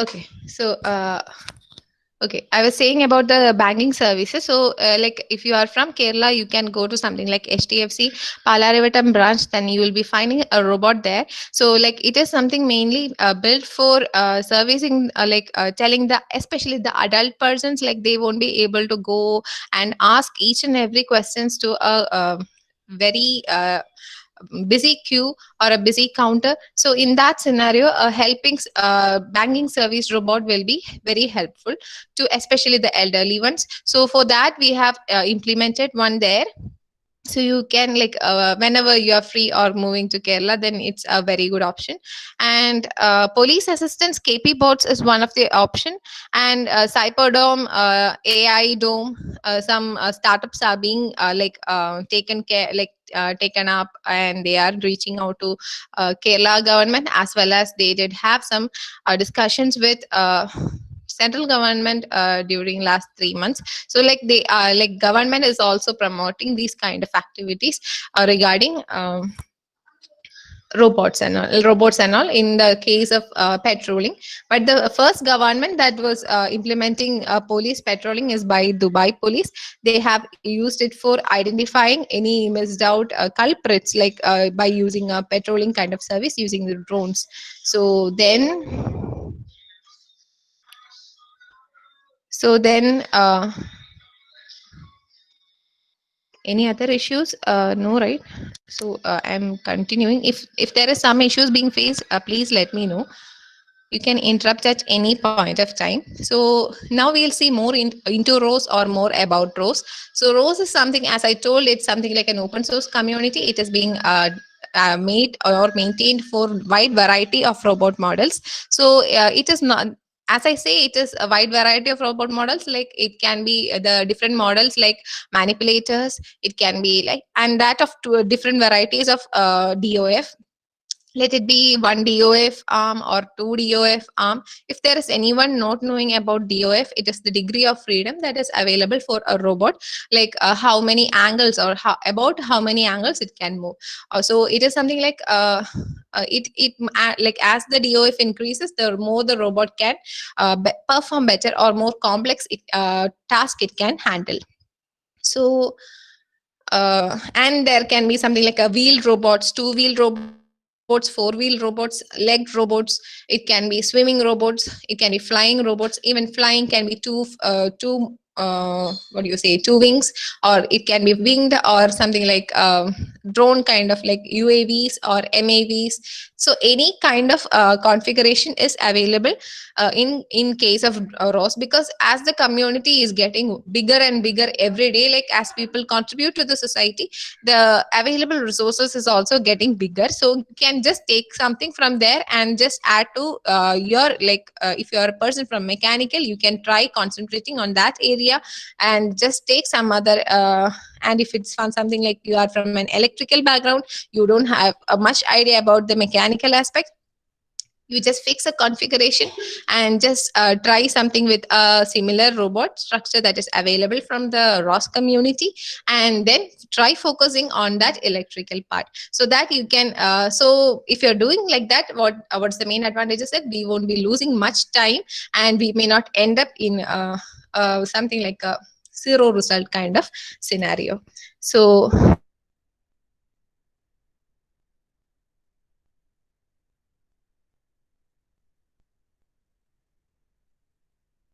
Okay. Okay, I was saying about the banking services. So, like if you are from Kerala, you can go to something like HDFC Palarivatam branch. Then you will be finding a robot there. So, like it is something mainly built for servicing, telling the especially the adult persons, like they won't be able to go and ask each and every questions to a very busy queue or a busy counter. So in that scenario, a helping banking service robot will be very helpful to especially the elderly ones. So for that we have implemented one there. So you can whenever you are free or moving to Kerala, then it's a very good option. And police assistance KP bots is one of the option. And Cyperdome, AI Dome, some startups are being taken care, taken up, and they are reaching out to Kerala government, as well as they did have some discussions with central government during last 3 months. So like they are like government is also promoting these kind of activities regarding robots and all in the case of patrolling. But the first government that was implementing police patrolling is by Dubai police. They have used it for identifying any missed out culprits, by using a patrolling kind of service using the drones. So then any other issues? No, right? So I'm continuing. If there is some issues being faced, please let me know. You can interrupt at any point of time. So now we'll see more into ROS or more about ROS. So ROS is something, as I told, it's something like an open source community. It is being made or maintained for wide variety of robot models. So it is not, as I say, it is a wide variety of robot models. Like it can be the different models like manipulators. It can be like, and that of two different varieties of DOF. Let it be one DOF arm or two DOF arm. If there is anyone not knowing about DOF, it is the degree of freedom that is available for a robot, like how many angles, or how many angles it can move. So it is something like like as the DOF increases, the more the robot can perform better, or more complex task it can handle. So and there can be something like a wheeled robots, two-wheel robots, four-wheel robots, legged robots. It can be swimming robots. It can be flying robots. Even flying can be what do you say, two wings, or it can be winged, or something like drone kind of like UAVs or MAVs. So any kind of configuration is available in case of ROS, because as the community is getting bigger and bigger every day, like as people contribute to the society, the available resources is also getting bigger. So you can just take something from there and just add to your if you are a person from mechanical, you can try concentrating on that area and just take some other and if it's from something like you are from an electrical background, you don't have a much idea about the mechanical aspect, you just fix a configuration and just try something with a similar robot structure that is available from the ROS community, and then try focusing on that electrical part, so that you can so if you're doing like that, what's the main advantage is that we won't be losing much time, and we may not end up in something like a zero result kind of scenario. So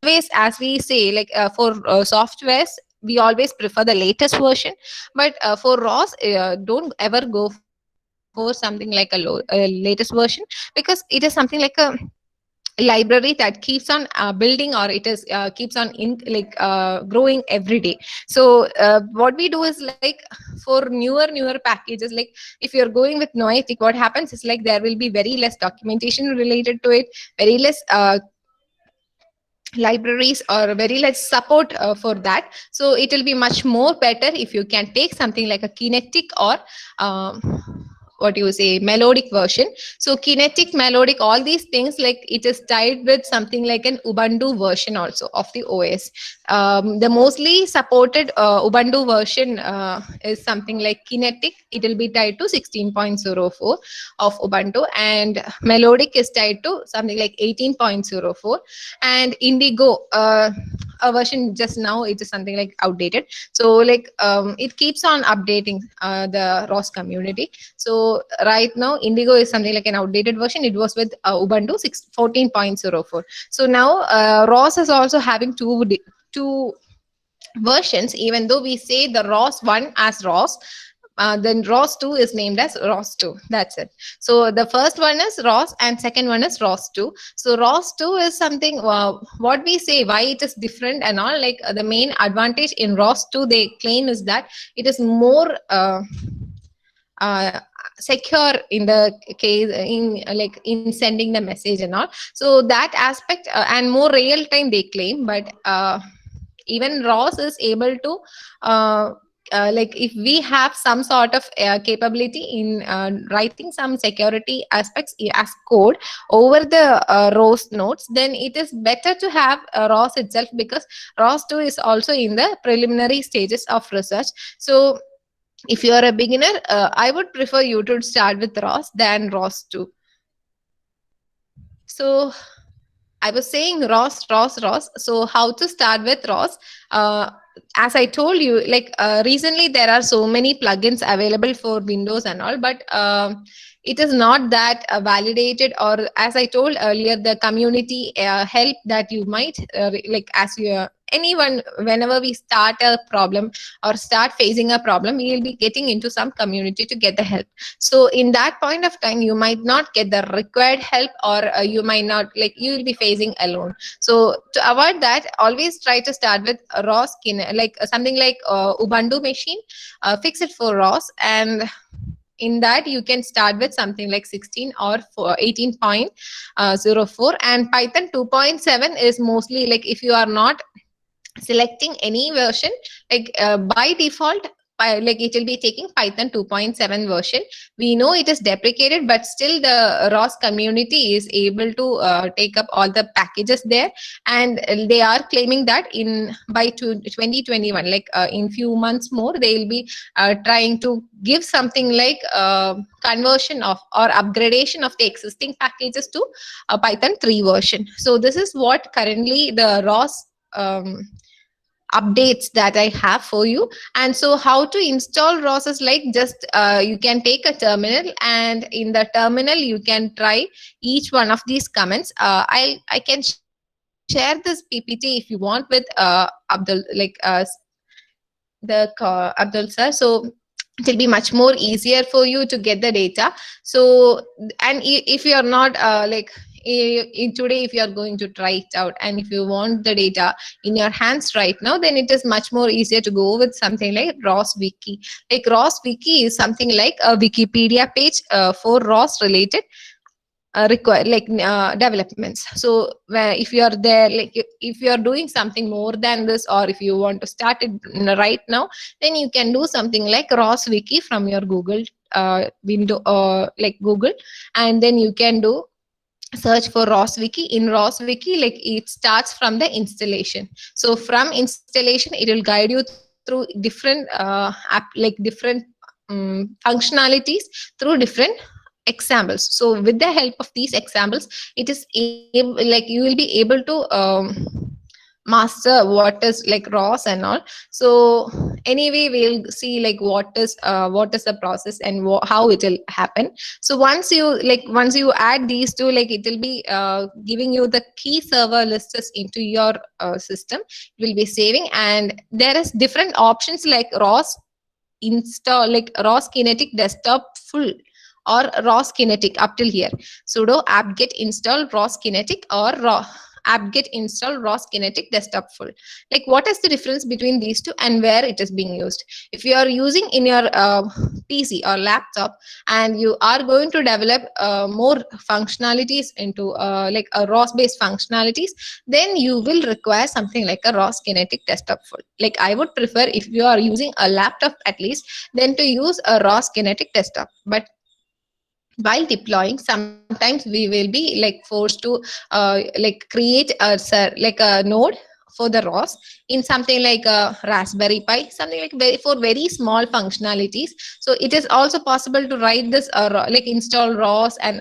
always, as we say, for softwares, we always prefer the latest version. But for ROS, don't ever go for something like latest version, because it is something like a library that keeps on building, or it is keeps on growing every day. So what we do is like, for newer packages, like if you're going with Noetic, what happens is like there will be very less documentation related to it, very less libraries, or very less support for that. So it will be much more better if you can take something like a Kinetic, or um, what you say, melodic version. So kinetic, melodic, all these things, like it is tied with something like an Ubuntu version also of the OS. The mostly supported Ubuntu version is something like kinetic. It will be tied to 16.04 of Ubuntu, and melodic is tied to something like 18.04, and Indigo. A version just now it is something like outdated, so like it keeps on updating the ROS community. So right now Indigo is something like an outdated version. It was with Ubuntu 14.04. So now ROS is also having two versions, even though we say the ROS 1 as ROS. Then ROS 2 is named as ROS 2. That's it. So the first one is ROS and second one is ROS 2. So ROS 2 is something, what we say, why it is different and all. Like the main advantage in ROS 2, they claim, is that it is more uh, secure in the case, in like in sending the message and all. So that aspect, and more real time they claim. But even ROS is able to like if we have some sort of capability in writing some security aspects as code over the ROS nodes, then it is better to have ROS itself, because ROS 2 is also in the preliminary stages of research. So if you are a beginner, I would prefer you to start with ROS than ROS 2. So I was saying ROS. So how to start with ROS? Uh, as I told you, like recently there are so many plugins available for Windows and all, but it is not that validated. Or as I told earlier, the community help that you might like, as you anyone, whenever we start a problem or start facing a problem, we will be getting into some community to get the help. So in that point of time, you might not get the required help, or you might not, like, you will be facing alone. So to avoid that, always try to start with a ROS skin, like something like Ubuntu machine, fix it for ROS. And in that you can start with something like 16 or 18.04, and Python 2.7 is mostly, like, if you are not selecting any version, like by default, like it will be taking Python 2.7 version. We know it is deprecated, but still the ROS community is able to take up all the packages there. And they are claiming that in by 2021, like in few months more, they will be trying to give something like conversion of or upgradation of the existing packages to Python 3 version. So this is what currently the ROS updates that I have for you. And so how to install ROS is like, just you can take a terminal, and in the terminal you can try each one of these comments. I can share this PPT if you want with Abdul, like Abdul sir. So it will be much more easier for you to get the data. So, and if you are not today, if you are going to try it out, and if you want the data in your hands right now, then it is much more easier to go with something like ROS Wiki. Like ROS Wiki is something like a Wikipedia page for ROS related require, like developments. So where if you are there, like if you are doing something more than this, or if you want to start it right now, then you can do something like ROS Wiki from your Google window, like Google, and then you can do search for ROS Wiki. In ROS Wiki, like it starts from the installation. So from installation, it will guide you through different different functionalities through different examples. So with the help of these examples, it is able, like you will be able to master what is like ROS and all. So anyway, we'll see like what is the process and how it will happen. So once you add these two, like it will be giving you the key server lists into your system. It will be saving, and there is different options like ROS install, like ROS Kinetic Desktop Full, or ROS Kinetic up till here. Sudo apt-get install ROS Kinetic, or apt-get install ROS Kinetic Desktop Full. Like, what is the difference between these two and where it is being used? If you are using in your PC or laptop, and you are going to develop more functionalities into like a ROS based functionalities, then you will require something like a ROS Kinetic Desktop Full. Like, I would prefer, if you are using a laptop at least, then to use a ROS Kinetic Desktop. But while deploying, sometimes we will be like forced to like create like a node for the ROS in something like a Raspberry Pi, something like for very small functionalities. So it is also possible to write this like install ROS and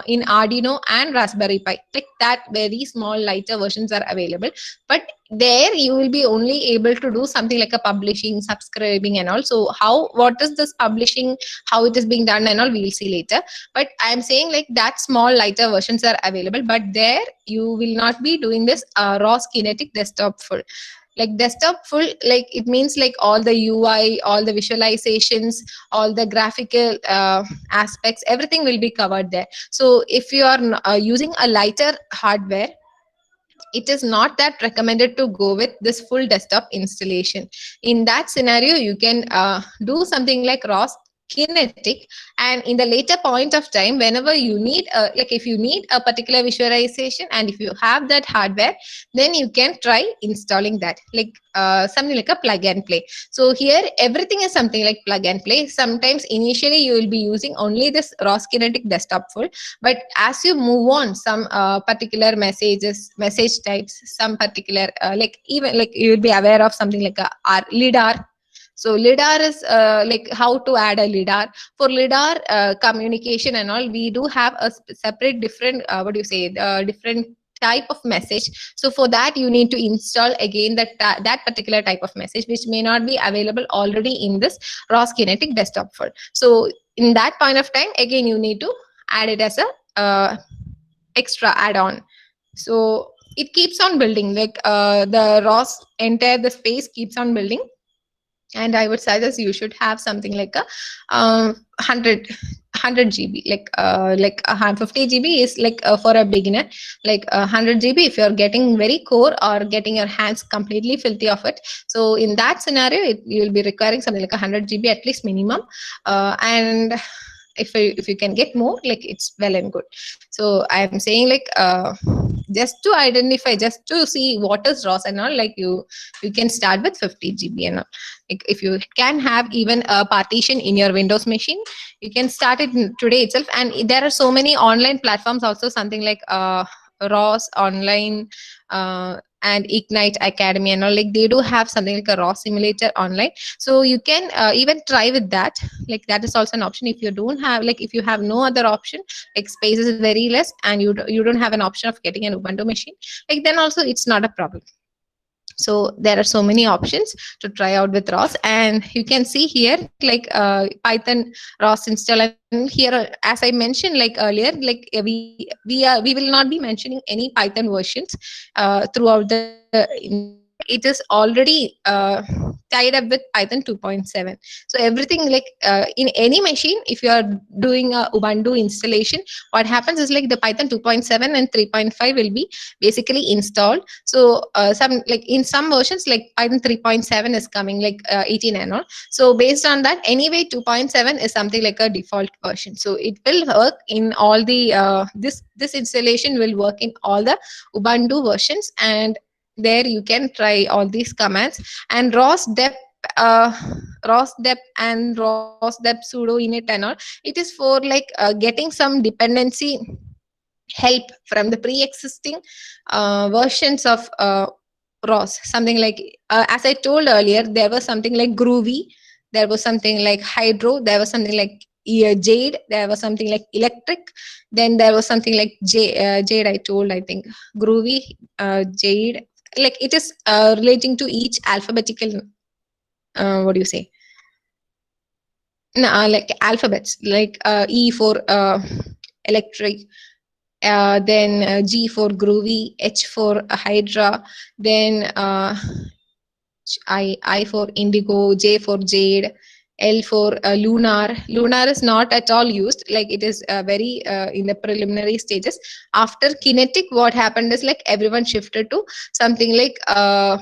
in Arduino and Raspberry Pi, like that very small lighter versions are available. But there you will be only able to do something like a publishing, subscribing and all. So how, what is this publishing, how it is being done and all, we'll see later. But I'm saying like that small lighter versions are available, but there you will not be doing this ROS Kinetic desktop full. Like desktop full, like it means like all the UI, all the visualizations, all the graphical aspects, everything will be covered there. So if you are using a lighter hardware, it is not that recommended to go with this full desktop installation. In that scenario, you can do something like ROS Kinetic, and in the later point of time, whenever you need like if you need a particular visualization and if you have that hardware, then you can try installing that, like something like a plug and play. So here everything is something like plug and play. Sometimes initially you will be using only this ROS Kinetic desktop full, but as you move on, some particular message types, some particular like even like you will be aware of something like a lidar. So lidar is like how to add a lidar. For lidar communication and all, we do have a separate different what do you say, different type of message. So for that you need to install again that particular type of message, which may not be available already in this ROS Kinetic desktop full. So in that point of time, again you need to add it as a extra add-on. So it keeps on building, like the ROS entire the space keeps on building. And I would suggest you should have something like a 100 GB, like 50 GB is like for a beginner, like 100 GB if you're getting very core or getting your hands completely filthy of it. So in that scenario, you'll be requiring something like 100 GB at least minimum. And if you can get more, like it's well and good. So I'm saying like just to identify, just to see what is ROS and all, like you can start with 50 GB and all. Like if you can have even a partition in your Windows machine, you can start it today itself. And there are so many online platforms also, something like ROS online and Ignite Academy and all, like they do have something like a ROS simulator online. So you can even try with that. Like that is also an option. If you don't have, like if you have no other option, like space is very less and you don't have an option of getting an Ubuntu machine, like then also it's not a problem. So there are so many options to try out with ROS. And you can see here like Python ROS install. And here as I mentioned like earlier, like we will not be mentioning any Python versions throughout the it is already tied up with Python 2.7. So everything like in any machine, if you are doing a Ubuntu installation, what happens is like the Python 2.7 and 3.5 will be basically installed. So some like in some versions like Python 3.7 is coming, like 18 and all. So based on that, anyway 2.7 is something like a default version. So it will work in all the this installation will work in all the Ubuntu versions. And there you can try all these commands. And uh, ROS dep and ROS dep sudo init and all, it is for like getting some dependency help from the pre-existing versions of ROS. Something like as I told earlier, there was something like Groovy, there was something like Hydro, there was something like Jade, there was something like Electric, then there was something like Jade. I told, I think Groovy, Jade. Like it is relating to each alphabetical. What do you say? No, like alphabets, like E for electric, then G for Groovy, H for Hydra, then I for Indigo, J for Jade, L for Lunar. Lunar is not at all used, like it is very in the preliminary stages. After Kinetic, what happened is like everyone shifted to something like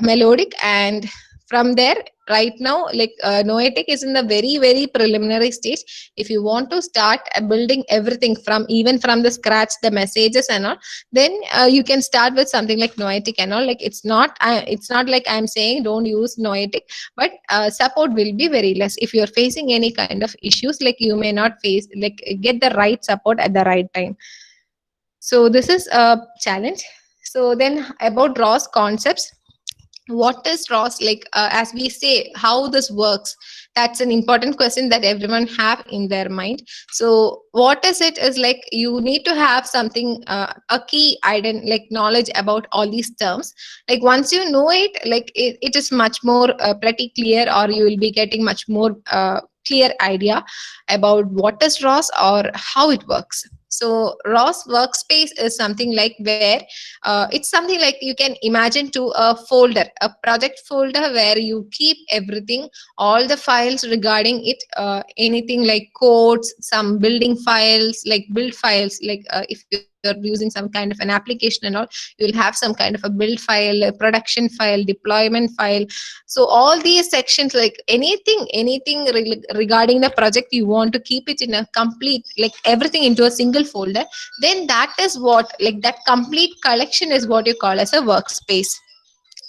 Melodic, and from there, right now, like Noetic is in the very very preliminary stage. If you want to start building everything from even from the scratch, the messages and all, then you can start with something like Noetic and all. Like it's not like I'm saying don't use Noetic, but support will be very less. If you're facing any kind of issues, like you may not face, like get the right support at the right time. So this is a challenge. So then about ROS concepts, what is ROS? Like as we say, how this works, that's an important question that everyone have in their mind. So what is it is like you need to have something, a key like knowledge about all these terms. Like once you know it, like it is much more pretty clear, or you will be getting much more clear idea about what is ROS or how it works. So ROS workspace is something like where it's something like you can imagine to a folder, a project folder where you keep everything, all the files regarding it, anything like codes, some building files, like build files, like if you're using some kind of an application and all, you'll have some kind of a build file, a production file, deployment file. So all these sections, like anything regarding the project, you want to keep it in a complete, like everything into a single folder, then that is what, like that complete collection is what you call as a workspace.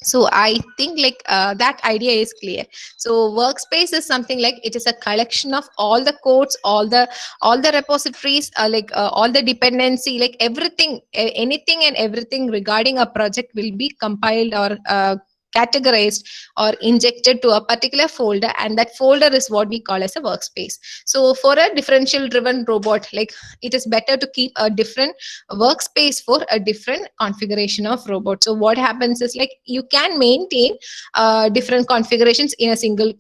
So I think like that idea is clear. So workspace is something like it is a collection of all the codes, all the repositories, all the dependency, like everything, anything and everything regarding a project will be compiled or categorized or injected to a particular folder, and that folder is what we call as a workspace. So for a differential driven robot, like it is better to keep a different workspace for a different configuration of robot. So what happens is like you can maintain different configurations in a single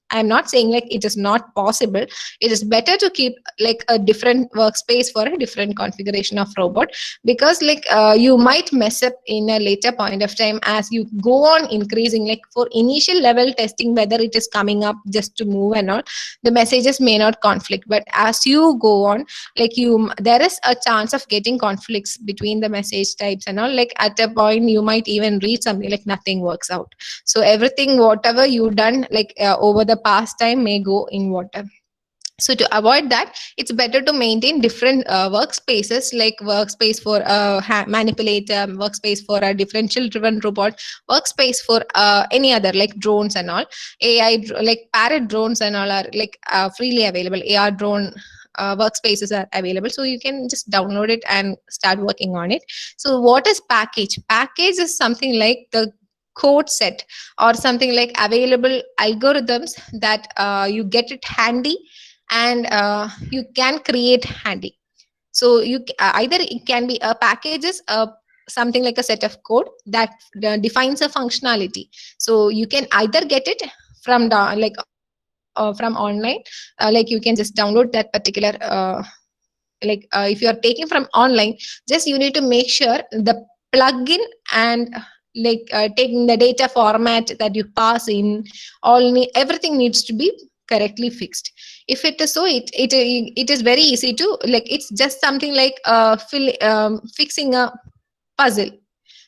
I'm not saying like it is not possible. It is better to keep like a different workspace for a different configuration of robot, because like you might mess up in a later point of time as you go on increasing. Like for initial level testing, whether it is coming up just to move and all, the messages may not conflict, but as you go on, like you, there is a chance of getting conflicts between the message types and all. Like at a point you might even read something like nothing works out. So everything whatever you done like over the past time may go in water. So to avoid that, it's better to maintain different workspaces, like workspace for a manipulator, workspace for a differential driven robot, workspace for any other like drones and all. Like Parrot drones and all are like freely available. AR drone workspaces are available, so you can just download it and start working on it. So what is package? Package is something like the code set or something like available algorithms that you get it handy, and you can create handy. So either it can be a packages, something like a set of code that defines a functionality. So you can either get it from from online, like you can just download that particular if you are taking from online, just you need to make sure the plugin and taking the data format that you pass in, everything needs to be correctly fixed. If it is so, it is very easy to, like it's just something like fixing a puzzle.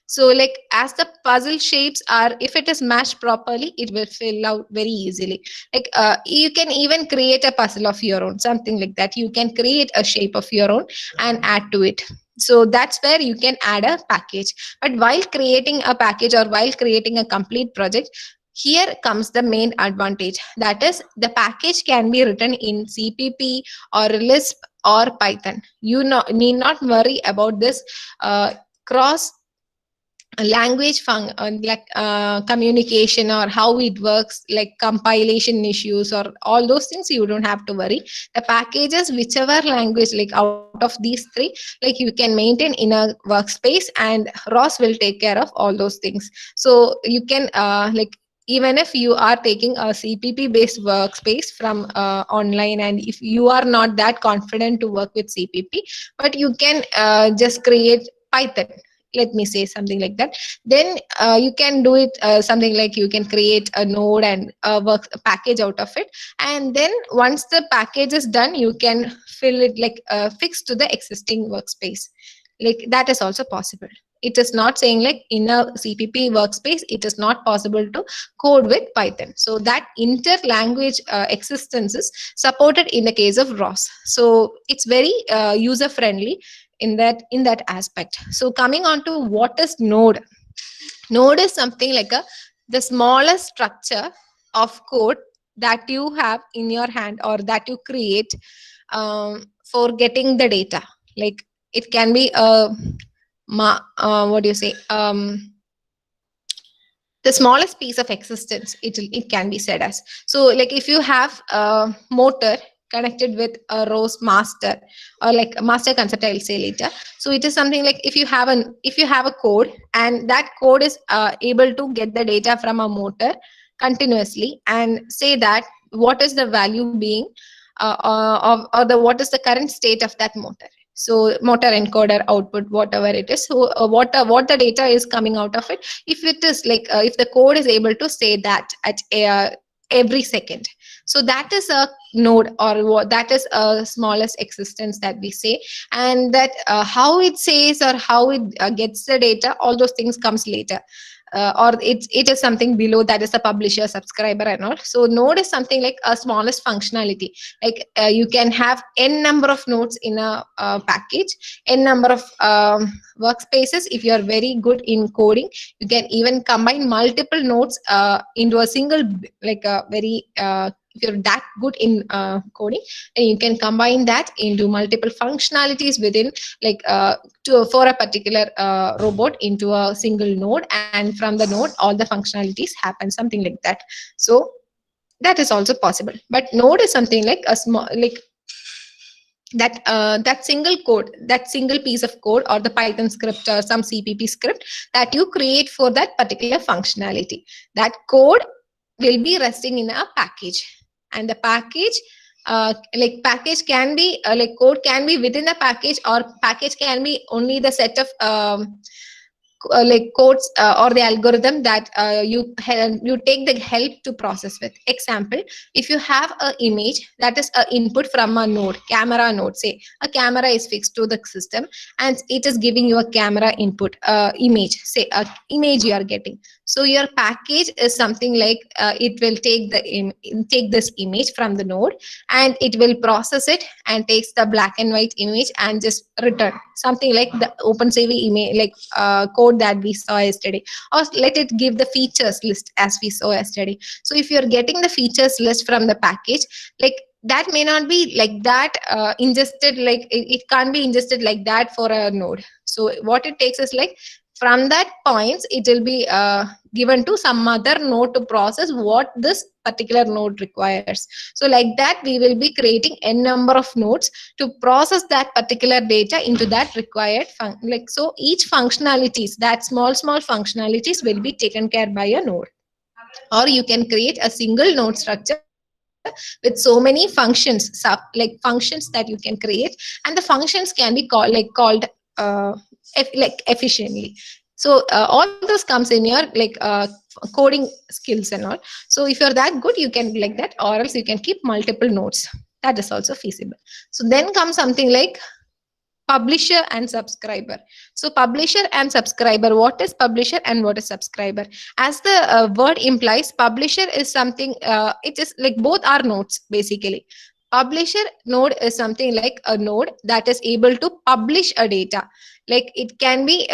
So like as the puzzle shapes are, if it is matched properly, it will fill out very easily. Like you can even create a puzzle of your own, something like that. You can create a shape of your own and add to it. So that's where you can add a package. But while creating a package or while creating a complete project, here comes the main advantage, that is the package can be written in CPP or Lisp or Python. You need not worry about this cross language communication or how it works, like compilation issues or all those things. You don't have to worry. The packages, whichever language, like out of these three, like you can maintain in a workspace, and ROS will take care of all those things. So you can even if you are taking a CPP based workspace from online, and if you are not that confident to work with CPP, but you can just create Python, let me say something like that. Then you can do it something like you can create a node and work a package out of it, and then once the package is done, you can fill it like fix to the existing workspace. Like that is also possible. It is not saying like in a CPP workspace, it is not possible to code with Python. So that inter-language existence is supported in the case of ROS. So it's very user friendly in that aspect. So coming on to what is Node. Node is something like a the smallest structure of code that you have in your hand or that you create for getting the data. Like it can be a what do you say? The smallest piece of existence, it can be said as. So like if you have a motor connected with a ROS master, or like a master concept, I'll say later. So it is something like if you have a code, and that code is able to get the data from a motor continuously and say that what is the value being or the what is the current state of that motor. So motor, encoder, output, whatever it is. So what the data is coming out of it, if it is like if the code is able to say that at every second. So that is a node, or that is a smallest existence that we say. And that how it says or how it gets the data, all those things comes later. Or it is something below, that is the publisher, subscriber and all. So node is something like a smallest functionality. Like you can have n number of nodes in a package, n number of workspaces. If you are very good in coding, you can even combine multiple nodes into a single, like a very if you're that good in coding, then you can combine that into multiple functionalities within, like for a particular robot, into a single node, and from the node all the functionalities happen, something like that. So that is also possible. But node is something like a small, like that single code, that single piece of code, or the Python script or some CPP script that you create for that particular functionality. That code will be resting in a package, and the package like package can be like code can be within a package, or package can be only the set of like codes or the algorithm that you take the help to process with. Example, if you have a image that is a input from a node, camera node, say a camera is fixed to the system, and it is giving you a camera input image, say a image you are getting. So your package is something like it will take this image from the node, and it will process it and takes the black and white image and just return something like the OpenCV image, like code that we saw yesterday. Or let it give the features list as we saw yesterday. So if you're getting the features list from the package, like that may not be like that ingested, like it can't be ingested like that for a node. So what it takes is like from that points it will be given to some other node to process what this particular node requires. So like that we will be creating n number of nodes to process that particular data into that required like, so each functionalities, that small functionalities will be taken care by a node. Or you can create a single node structure with so many functions, like functions that you can create, and the functions can be called like efficiently. So all those comes in your like coding skills and all. So if you're that good, you can be like that, or else you can keep multiple nodes. That is also feasible. So then comes something like publisher and subscriber. So publisher and subscriber, what is publisher and what is subscriber? As the word implies, publisher is something it is like both are nodes basically. Publisher node is something like a node that is able to publish a data. Like it can be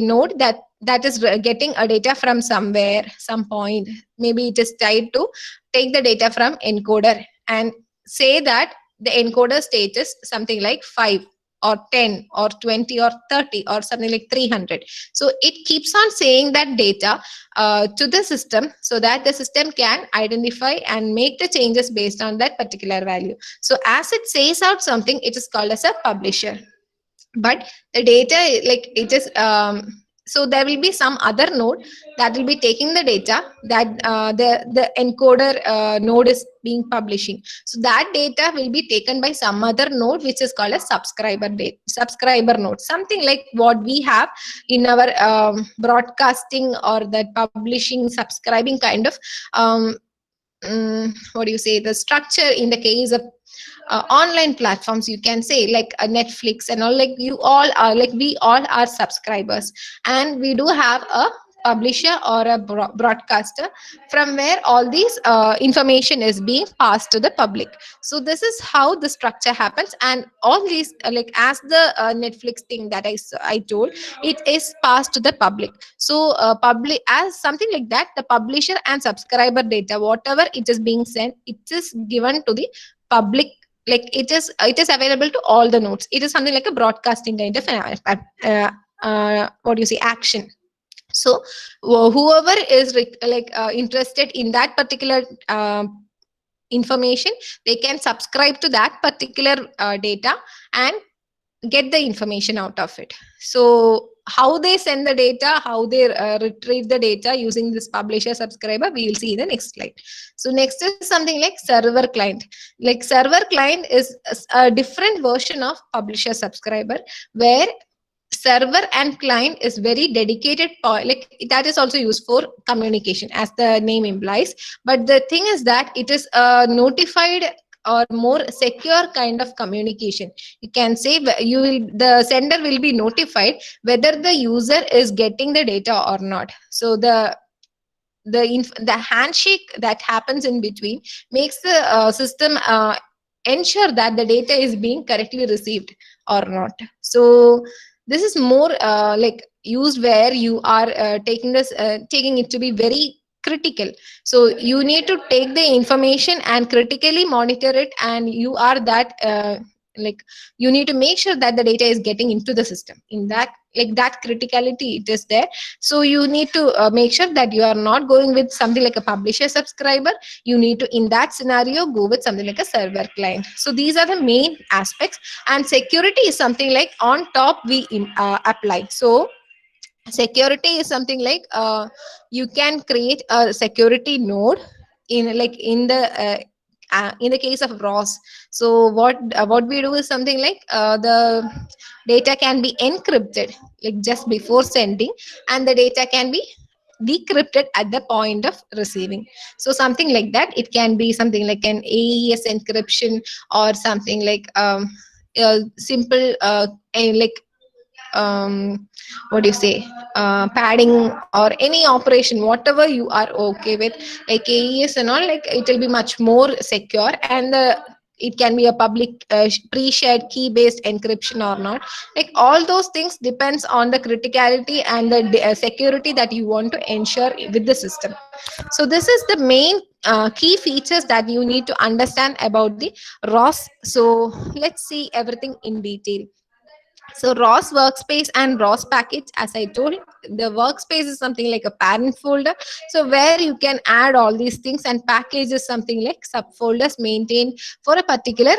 node that is getting a data from somewhere, some point. Maybe it is tied to take the data from encoder and say that the encoder state is something like 5 or 10 or 20 or 30 or something like 300. So it keeps on saying that data to the system, so that the system can identify and make the changes based on that particular value. So as it says out something, it is called as a publisher. But the data, like it is so there will be some other node that will be taking the data that the encoder node is being publishing. So that data will be taken by some other node, which is called a subscriber node, something like what we have in our broadcasting or that publishing subscribing kind of what do you say, the structure in the case of online platforms, you can say, like Netflix and all, like you all are, like we all are subscribers, and we do have a publisher or a broadcaster from where all these information is being passed to the public. So this is how the structure happens, and all these like as the Netflix thing that I told, it is passed to the public. So public as something like that, the publisher and subscriber data, whatever it is being sent, it is given to the public. Like it is available to all the nodes. It is something like a broadcasting kind of what do you say, action. So whoever is interested in that particular information, they can subscribe to that particular data and get the information out of it. So how they send the data, how they retrieve the data using this publisher subscriber, we will see in the next slide. So next is something like server client. Like server client is a different version of publisher subscriber, where server and client is very dedicated like that is also used for communication as the name implies. But the thing is that it is a notified or more secure kind of communication. You can say you will, the sender will be notified whether the user is getting the data or not. So the handshake that happens in between makes the system ensure that the data is being correctly received or not. So this is more like used where you are taking it to be very critical. So you need to take the information and critically monitor it, and you are that like you need to make sure that the data is getting into the system in that, like that criticality it is there. So you need to make sure that you are not going with something like a publisher subscriber. You need to, in that scenario, go with something like a server client. So these are the main aspects, and security is something like on top we apply. So security is something like you can create a security node in like in the case of ROS. So what we do is something like the data can be encrypted like just before sending, and the data can be decrypted at the point of receiving. So something like that, it can be something like an AES encryption, or something like simple like what do you say, padding, or any operation whatever you are okay with, like AES and all, like it will be much more secure. And it can be a public pre-shared key based encryption or not. Like all those things depends on the criticality and the security that you want to ensure with the system. So this is the main key features that you need to understand about the ROS. So let's see everything in detail. So ROS workspace and ROS package, as I told, the workspace is something like a parent folder. So where you can add all these things, and package is something like subfolders maintained for a particular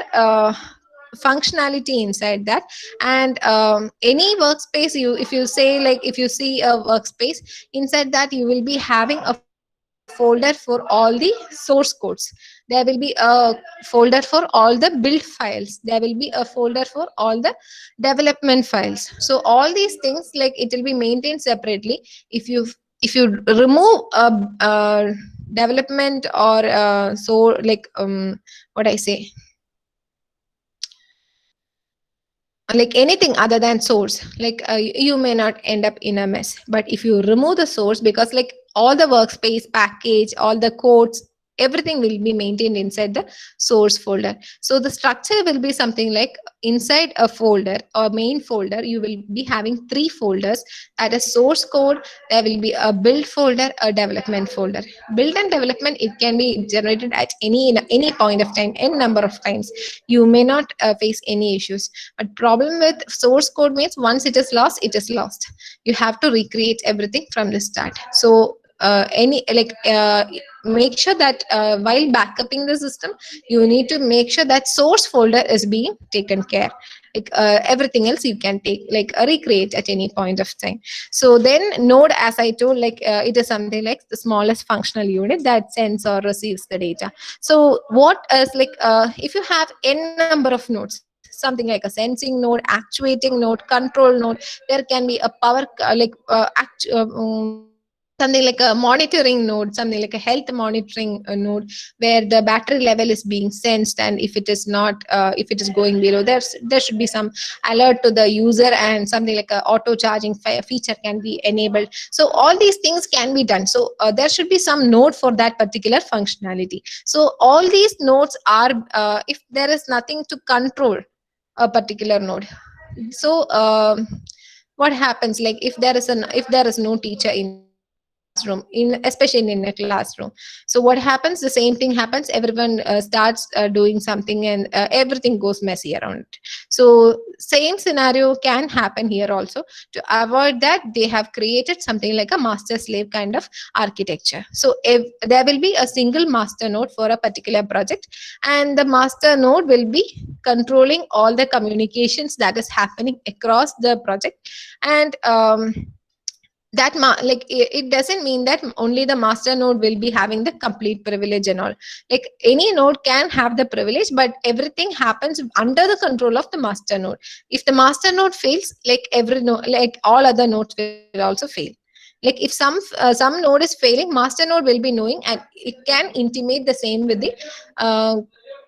functionality inside that. And any workspace, you if you say, like if you see a workspace, inside that you will be having a folder for all the source codes. There will be a folder for all the build files. There will be a folder for all the development files. So all these things, like it will be maintained separately. If you remove development or so like what I say, like anything other than source, like you may not end up in a mess. But if you remove the source, because like all the workspace package, all the codes, everything will be maintained inside the source folder. So the structure will be something like, inside a folder or main folder, you will be having three folders. At a source code, there will be a build folder, a development folder. Build and development, it can be generated at any point of time, n number of times. You may not face any issues. But problem with source code means, once it is lost, it is lost. You have to recreate everything from the start. So any like make sure that while backupping the system, you need to make sure that source folder is being taken care. Like everything else you can take, like recreate at any point of time. So then node, as I told, like it is something like the smallest functional unit that sends or receives the data. So what is like if you have n number of nodes, something like a sensing node, actuating node, control node, there can be a power something like a monitoring node, something like a health monitoring node, where the battery level is being sensed, and if it is not, if it is going below, there should be some alert to the user, and something like a auto charging feature can be enabled. So all these things can be done. So there should be some node for that particular functionality. So all these nodes are, if there is nothing to control a particular node, so what happens, like if there is no teacher in the classroom, in especially in a classroom, so what happens, the same thing happens, everyone starts doing something, and everything goes messy around it. So same scenario can happen here also. To avoid that, they have created something like a master slave kind of architecture. So if there will be a single master node for a particular project, and the master node will be controlling all the communications that is happening across the project. And it doesn't mean that only the master node will be having the complete privilege and all. Like any node can have the privilege, but everything happens under the control of the master node. If the master node fails, like every node, like all other nodes will also fail. Like if some node is failing, master node will be knowing, and it can intimate the same with the uh,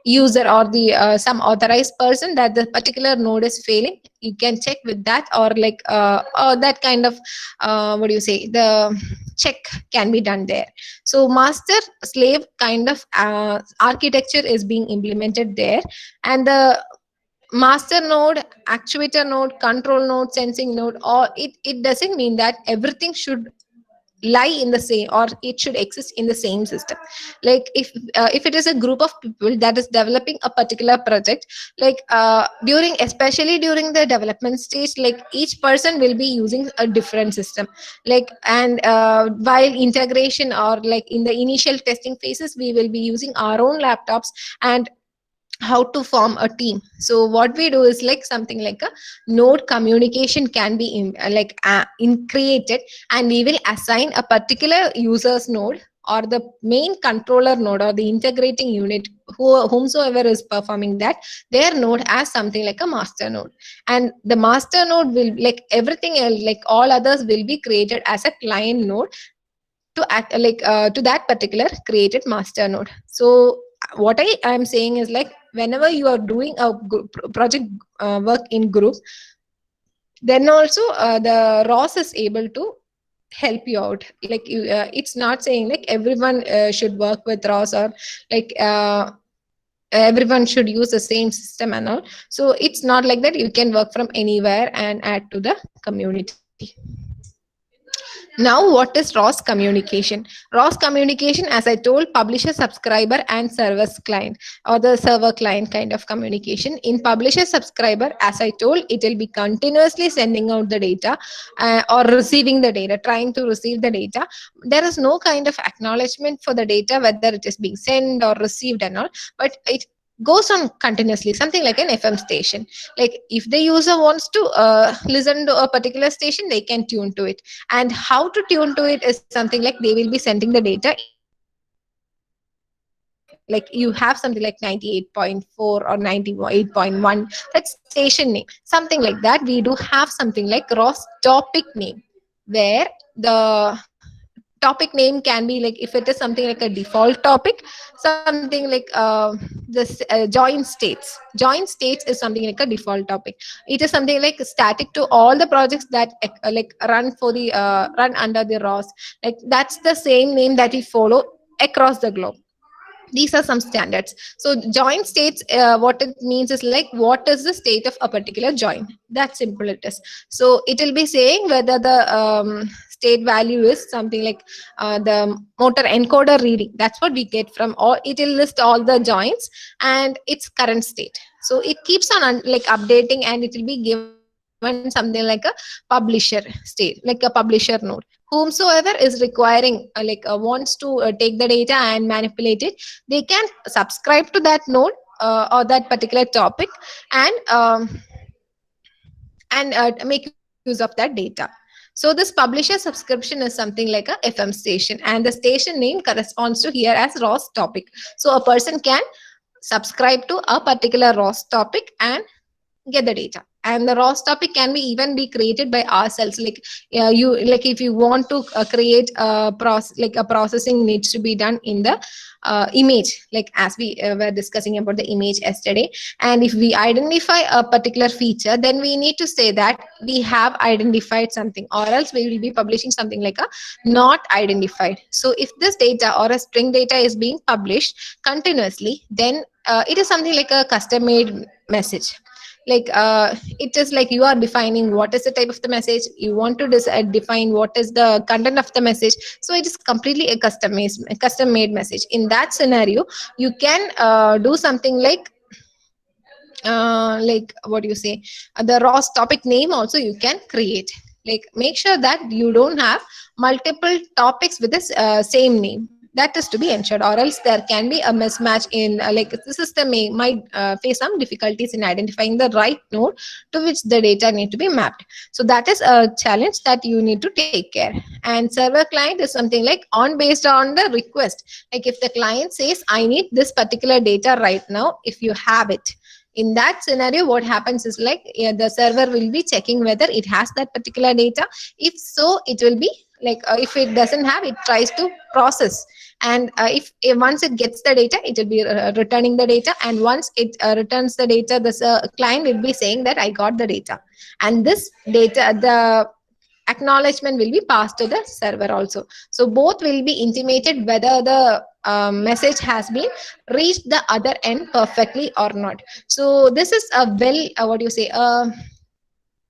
user, or the some authorized person, that the particular node is failing. You can check with that, or that kind of what do you say, the check can be done there. So master slave kind of architecture is being implemented there. And the master node, actuator node, control node, sensing node, or it doesn't mean that everything should lie in the same, or it should exist in the same system. Like if it is a group of people that is developing a particular project, like during, especially during the development stage, like each person will be using a different system. Like, and while integration, or like in the initial testing phases, we will be using our own laptops, and how to form a team. So what we do is like something like a node communication can be in created, and we will assign a particular user's node, or the main controller node, or the integrating unit, whomsoever is performing that, their node as something like a master node. And the master node will, like everything else, like all others, will be created as a client node to act to that particular created master node. So what I am saying is, like whenever you are doing a project work in group, then also the ROS is able to help you out. Like it's not saying like everyone should work with ROS, or like everyone should use the same system and all. So it's not like that. You can work from anywhere and add to the community. Now, what is ROS communication? ROS communication, as I told, publisher, subscriber, and service client, or the server client kind of communication. In publisher subscriber, as I told, it will be continuously sending out the data, or receiving the data, trying to receive the data. There is no kind of acknowledgement for the data, whether it is being sent or received and all, but it goes on continuously, something like an FM station. Like if the user wants to listen to a particular station, they can tune to it. And how to tune to it is something like they will be sending the data in a particular like you have something like 98.4 or 98.1, that station name, something like that. We do have something like ROS topic name, where the topic name can be like, if it is something like a default topic, something like this join states. Join states is something like a default topic. It is something like static to all the projects that like run for the run under the ROS. Like that's the same name that we follow across the globe. These are some standards. So join states, what it means is like, what is the state of a particular join, that simple it is. So it will be saying whether the state value is something like the motor encoder reading, that's what we get from, or it will list all the joins and its current state. So it keeps on like updating, and it will be given something like a publisher state, like a publisher node. Whomsoever is requiring wants to take the data and manipulate it, they can subscribe to that node, or that particular topic, and make use of that data. So this publisher subscription is something like a FM station, and the station name corresponds to here as ROS topic. So a person can subscribe to a particular ROS topic and get the data. and the ROS topic can be even be created by ourselves. Like you like if you want to create a process, like a processing needs to be done in the image, like as we were discussing about the image yesterday. And if we identify a particular feature, then we need to say that we have identified something, or else we will be publishing something like a not identified. So if this data or a string data is being published continuously, then it is something like a custom made message. Like it is like you are defining what is the type of the message you want to define, what is the content of the message. So it is completely a custom made message. In that scenario, you can do something like what do you say, the ROS topic name also you can create. Like make sure that you don't have multiple topics with the same name. That is to be ensured, or else there can be a mismatch in like the system might face some difficulties in identifying the right node to which the data need to be mapped. So that is a challenge that you need to take care. And server client is something like on based on the request. Like if the client says I need this particular data right now, if you have it, in that scenario what happens is like, yeah, the server will be checking whether it has that particular data. If so, it will be like if it doesn't have, it tries to process. And if once it gets the data, it will be returning the data. And once it returns the data, the client will be saying that I got the data. And this data, the acknowledgement will be passed to the server also. So both will be intimated whether the message has been reached the other end perfectly or not. So this is a well what do you say,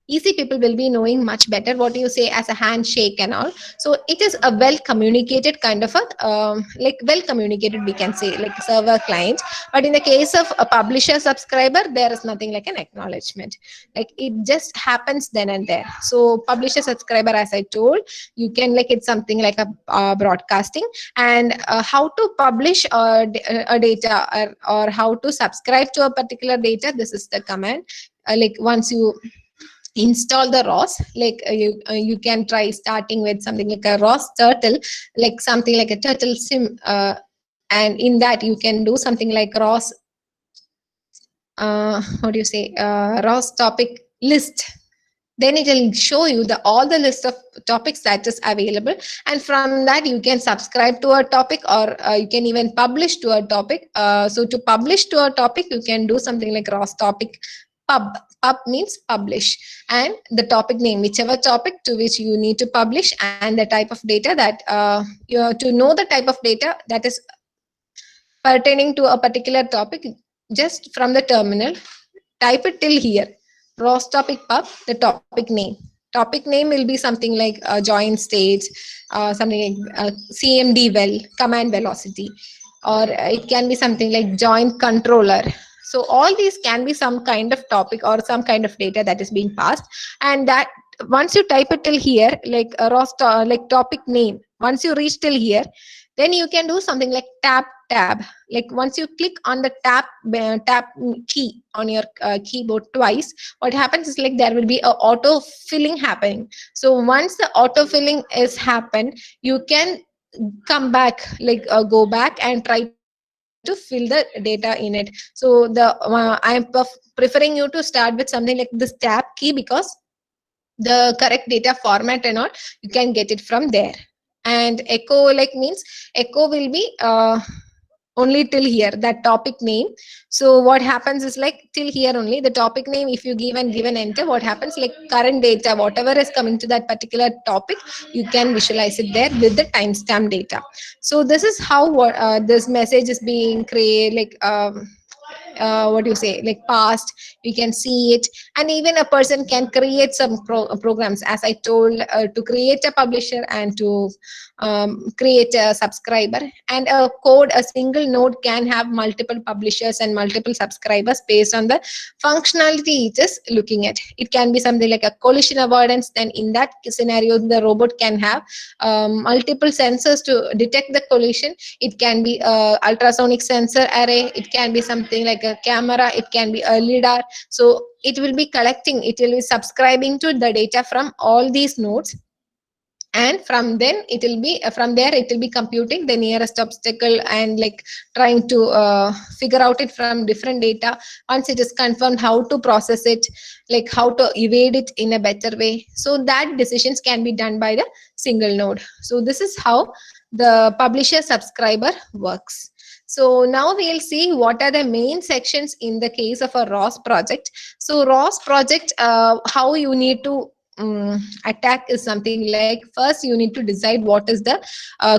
easy people will be knowing much better what you say as a handshake and all. So it is a well communicated kind of a like well communicated, we can say, like server client. But in the case of a publisher subscriber, there is nothing like an acknowledgement. Like it just happens then and there. So publisher subscriber, as I told, you can like it's something like a broadcasting. And how to publish a data, or how to subscribe to a particular data, this is the command. Like once you install the ROS, like you can try starting with something like a ROS turtle, like something like a turtle sim, and in that you can do something like ROS what do you say, ROS topic list. Then it will show you the all the list of topics that is available. And from that you can subscribe to a topic, or you can even publish to a topic. So to publish to a topic, you can do something like ROS topic pub means publish, and the topic name, whichever topic to which you need to publish, and the type of data that you have to know the type of data that is pertaining to a particular topic. Just from the terminal, type it till here, ROS topic pub, the topic name. Topic name will be something like join states, something like CMD well, command velocity, or it can be something like join controller. So all these can be some kind of topic or some kind of data that is being passed. And that once you type it till here, like a like topic name, once you reach till here, then you can do something like tab. Like once you click on the tab key on your keyboard twice, what happens is like there will be a auto filling happening. So once the auto filling is happened, you can come back, like go back and try to fill the data in it. So the preferring you to start with something like this tab key, because the correct data format and all, you can get it from there. And echo like means echo will be only till here, that topic name. So what happens is like till here only the topic name, if you give an enter, what happens, like current data whatever is coming to that particular topic, you can visualize it there with the timestamp data. So this is how this message is being created, like what do you say, like past, we can see it. And even a person can create some programs, as I told, to create a publisher and to create a subscriber. And a code, a single node can have multiple publishers and multiple subscribers based on the functionality it is looking at. It can be something like a collision avoidance. Then in that scenario, the robot can have multiple sensors to detect the collision. It can be a ultrasonic sensor array, it can be something like a camera, it can be a lidar. So it will be collecting, it will be subscribing to the data from all these nodes. and from then it will be from there it will be computing the nearest obstacle and like trying to figure out it from different data. Once it is confirmed, how to process it, like how to evade it in a better way, so that decisions can be done by the single node. So this is how the publisher subscriber works. So now we'll see what are the main sections in the case of a ROS project. So ROS project, how you need to attack is something like, first you need to decide what is the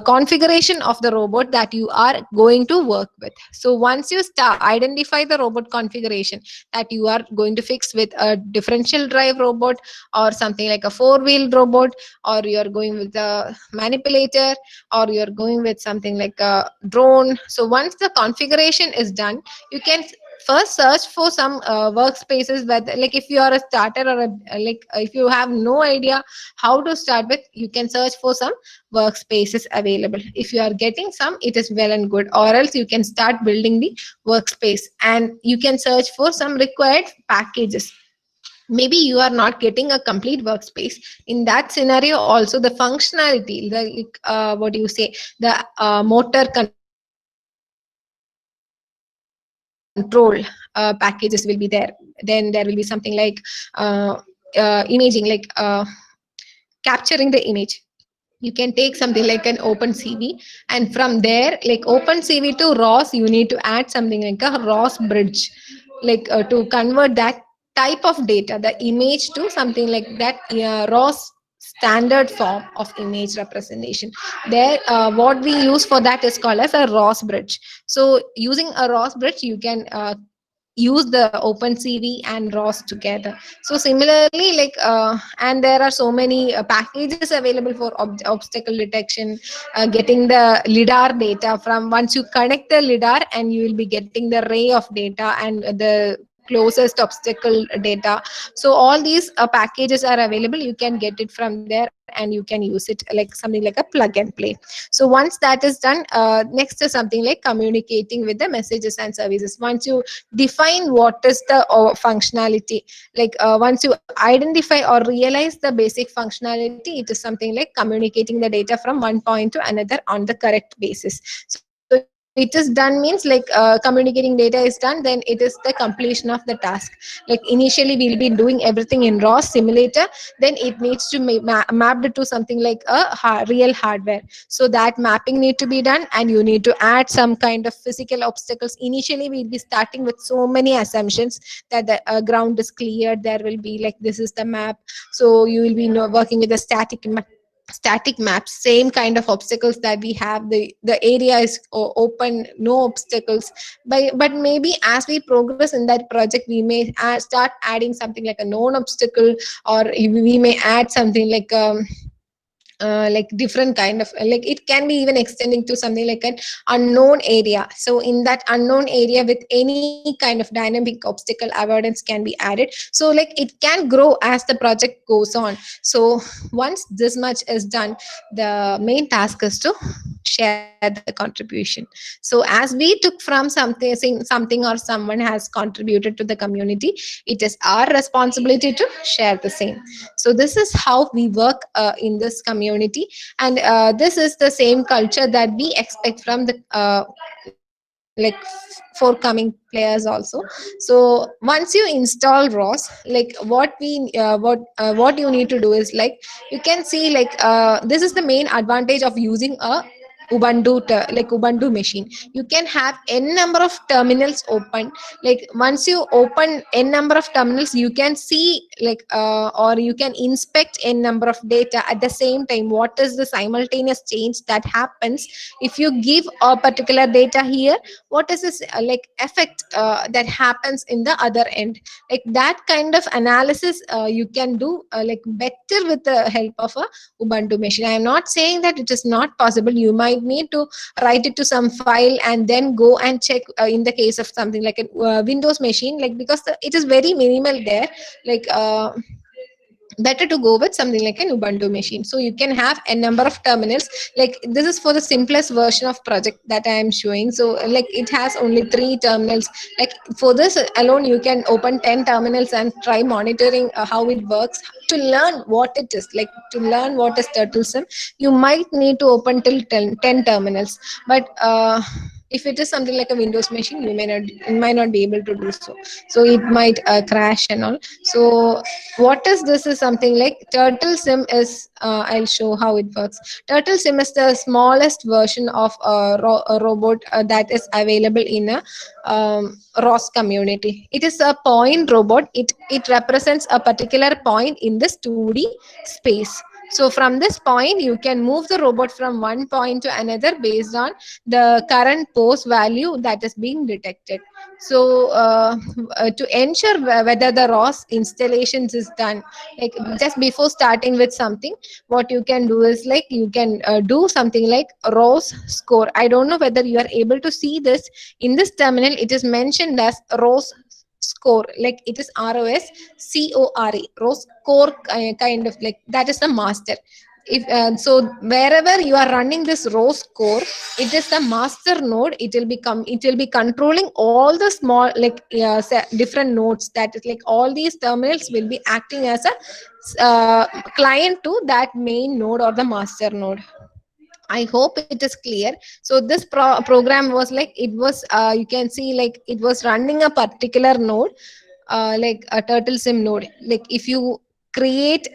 configuration of the robot that you are going to work with. So once you start identify the robot configuration that you are going to fix with a differential drive robot, or something like a four-wheel robot, or you are going with a manipulator, or you are going with something like a drone. So once the configuration is done, you can first search for some workspaces where like if you are a starter or like if you have no idea how to start with, you can search for some workspaces available. If you are getting some, it is well and good, or else you can start building the workspace and you can search for some required packages. Maybe you are not getting a complete workspace. In that scenario also, the functionality, the what do you say, the motor control packages will be there. Then there will be something like imaging, like capturing the image. You can take something like an OpenCV, and from there, like OpenCV to ROS, you need to add something like a ROS bridge, like to convert that type of data, the image, to something like that ROS standard form of image representation. There, what we use for that is called as a ROS bridge. So using a ROS bridge, you can use the OpenCV and ROS together. So similarly, like and there are so many packages available for obstacle detection, getting the lidar data. From once you connect the lidar, and you will be getting the ray of data and the closest obstacle data. So all these packages are available. You can get it from there, and you can use it like something like a plug and play. So once that is done, next is something like communicating with the messages and services. Once you define what is the functionality, like once you identify or realize the basic functionality, it is something like communicating the data from one point to another on the correct basis. So it is done means like communicating data is done, then it is the completion of the task. Like initially we'll be doing everything in raw simulator, then it needs to be mapped to something like a real hardware. So that mapping need to be done, and you need to add some kind of physical obstacles. Initially we'll be starting with so many assumptions that the ground is cleared, there will be like this is the map. So you will be working with a static maps, same kind of obstacles that we have. The area is open, no obstacles. But maybe as we progress in that project, we may start adding something like a known obstacle, or we may add something like different kind of, like it can be even extending to something like an unknown area. So in that unknown area, with any kind of dynamic obstacle avoidance can be added. So like it can grow as the project goes on. So once this much is done, the main task is to share the contribution. So as we took from something or someone has contributed to the community, it is our responsibility to share the same. So this is how we work in this community, and this is the same culture that we expect from the like forthcoming players also. So once you install ROS, like what you need to do is like, you can see like this is the main advantage of using a Ubuntu machine. You can have n number of terminals open. Like once you open n number of terminals, you can see like or you can inspect n number of data at the same time. What is the simultaneous change that happens if you give a particular data here? What is this like effect that happens in the other end? Like that kind of analysis you can do like better with the help of a Ubuntu machine. I am not saying that it is not possible. You might need to write it to some file and then go and check in the case of something like a Windows machine, like because it is very minimal there. Like better to go with something like an Ubuntu machine. So you can have a number of terminals. Like this is for the simplest version of project that I am showing. So like it has only 3 terminals. Like for this alone, you can open 10 terminals and try monitoring how it works to learn what it is. Like to learn what is Turtle Sim, you might need to open till 10 terminals. But if it is something like a Windows machine, you might not be able to do so. So it might crash and all. So what is this is something like Turtle Sim is, I'll show how it works. Turtle Sim is the smallest version of a robot that is available in a ROS community. It is a point robot. It represents a particular point in this 2D space. So from this point, you can move the robot from one point to another based on the current pose value that is being detected. So to ensure whether the ROS installations is done, like just before starting with something, what you can do is like you can do something like ROS score. I don't know whether you are able to see this in this terminal. It is mentioned as ROS score, like it is ROS core, kind of like that is the master. If so wherever you are running this ROS core, it is the master node. It will be controlling all the small, like different nodes. That is like all these terminals will be acting as a client to that main node or the master node. I hope it is clear. So this program was like, it was you can see like it was running a particular node, like a Turtle Sim node. Like if you create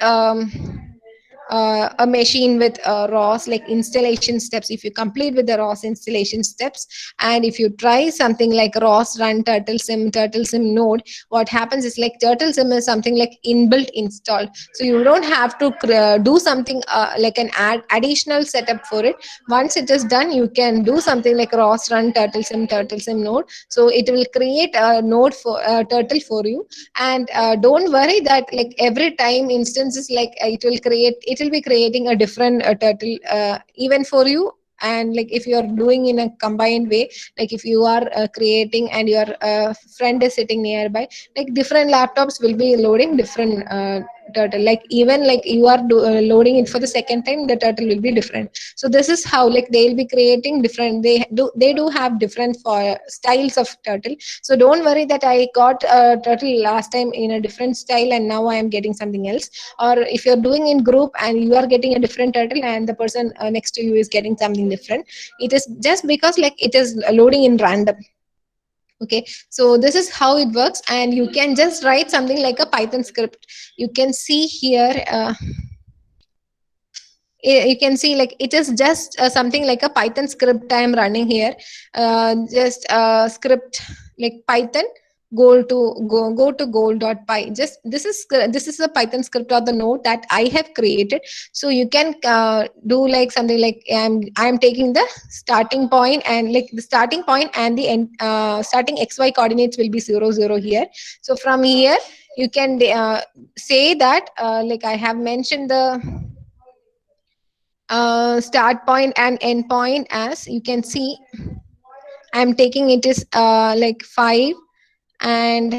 a machine with ROS like installation steps, if you complete with the ROS installation steps, and if you try something like ROS run Turtle Sim node, what happens is like Turtle Sim is something like inbuilt installed. So you don't have to do something like an additional setup for it. Once it is done, you can do something like ROS run Turtle Sim node. So it will create a node for Turtle for you. And don't worry that like every time instances, like it will be creating a different Turtle even for you. And like if you are doing in a combined way, like if you are creating and your friend is sitting nearby, like different laptops will be loading different Turtle. Like even like you are loading it for the second time, the Turtle will be different. So this is how like they'll be creating different, they do have different for styles of Turtle. So don't worry that I got a Turtle last time in a different style and now I am getting something else. Or if you're doing in group and you are getting a different Turtle and the person next to you is getting something different, it is just because like it is loading in random. Okay, so this is how it works, and you can just write something like a Python script. You can see here, you can see like it is just something like a Python script I am running here. Just script like Python goal.py. Just this is a Python script or the node that I have created. So you can do like something like I'm taking the starting point, and like the starting point and the end, starting xy coordinates will be 0 0 here. So from here you can say that like I have mentioned the start point and end point. As you can see, I'm taking it is like 5 and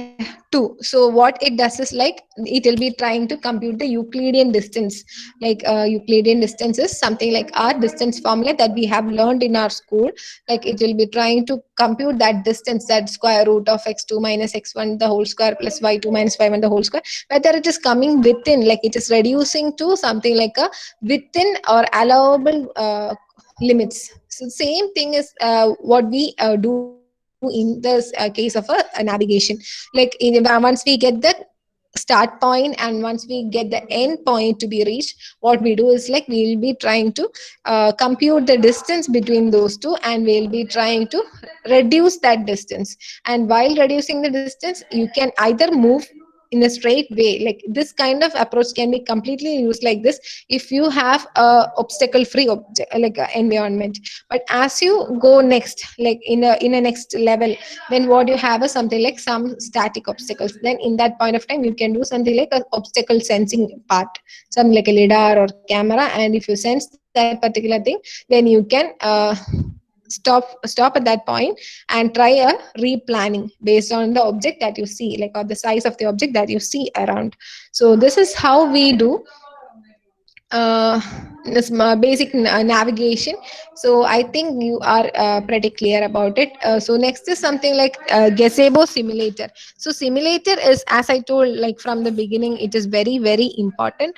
2. So what it does is like it will be trying to compute the Euclidean distance. Like Euclidean distance is something like our distance formula that we have learned in our school. Like it will be trying to compute that distance, that square root of x2 minus x1 the whole square plus y2 minus y1 the whole square, whether it is coming within, like it is reducing to something like a within or allowable limits. So same thing is what we do in this case of a navigation. Like once we get the start point and once we get the end point to be reached, what we do is like we will be trying to compute the distance between those two, and we'll be trying to reduce that distance. And while reducing the distance, you can either move in a straight way. Like this kind of approach can be completely used like this if you have a obstacle free like environment. But as you go next, like in a next level, then what you have is something like some static obstacles. Then in that point of time, you can do something like an obstacle sensing part, something like a lidar or camera. And if you sense that particular thing, then you can stop at that point and try a replanning based on the object that you see, like, or the size of the object that you see around. So this is how we do uh, this basic navigation. So I think you are pretty clear about it. So next is something like gazebo simulator. So simulator is, as I told, like from the beginning, it is very very important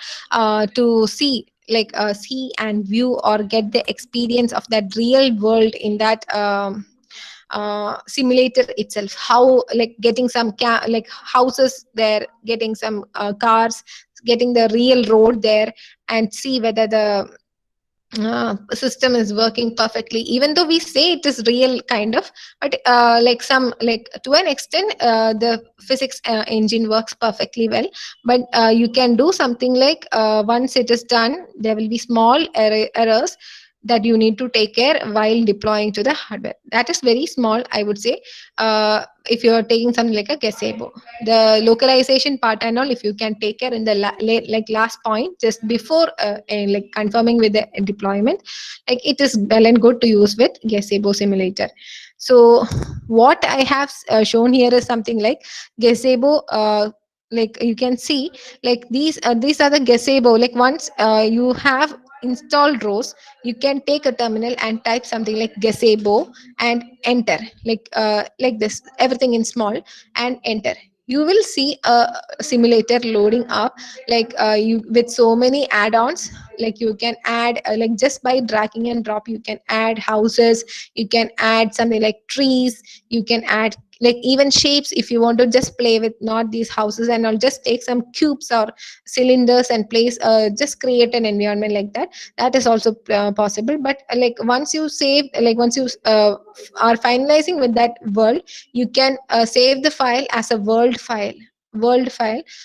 to see, like see and view or get the experience of that real world in that simulator itself. How, like, getting some like houses there, getting some cars, getting the real road there, and see whether the system is working perfectly, even though we say it is real kind of. But like some, like to an extent, the physics engine works perfectly well. But you can do something like, once it is done, there will be small errors that you need to take care while deploying to the hardware. That is very small, I would say. If you are taking something like a gazebo, the localization part and all, if you can take care in the like last point, just before like confirming with the deployment, like it is well and good to use with gazebo simulator. So what I have shown here is something like gazebo. Like you can see, like these are the gazebo. Like once you have installed rows, you can take a terminal and type something like gazebo and enter, like this, everything in small, and enter. You will see a simulator loading up, like you with so many add-ons. Like you can add, like just by dragging and drop, you can add houses, you can add something like trees, you can add like even shapes. If you want to just play with not these houses and all, just take some cubes or cylinders and place, just create an environment like that. That is also possible. But like once you save, like once you are finalizing with that world, you can save the file as a world file.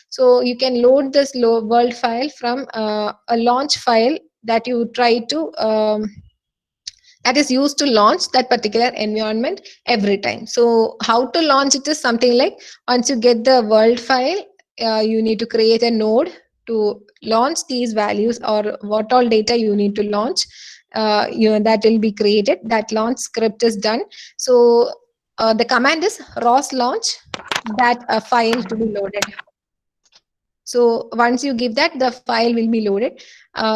So you can load this world file from a launch file that you try to that is used to launch that particular environment every time. So how to launch it is something like, once you get the world file, you need to create a node to launch these values, or what all data you need to launch. That will be created. That launch script is done. So the command is ROS launch that file to be loaded. So once you give that, the file will be loaded.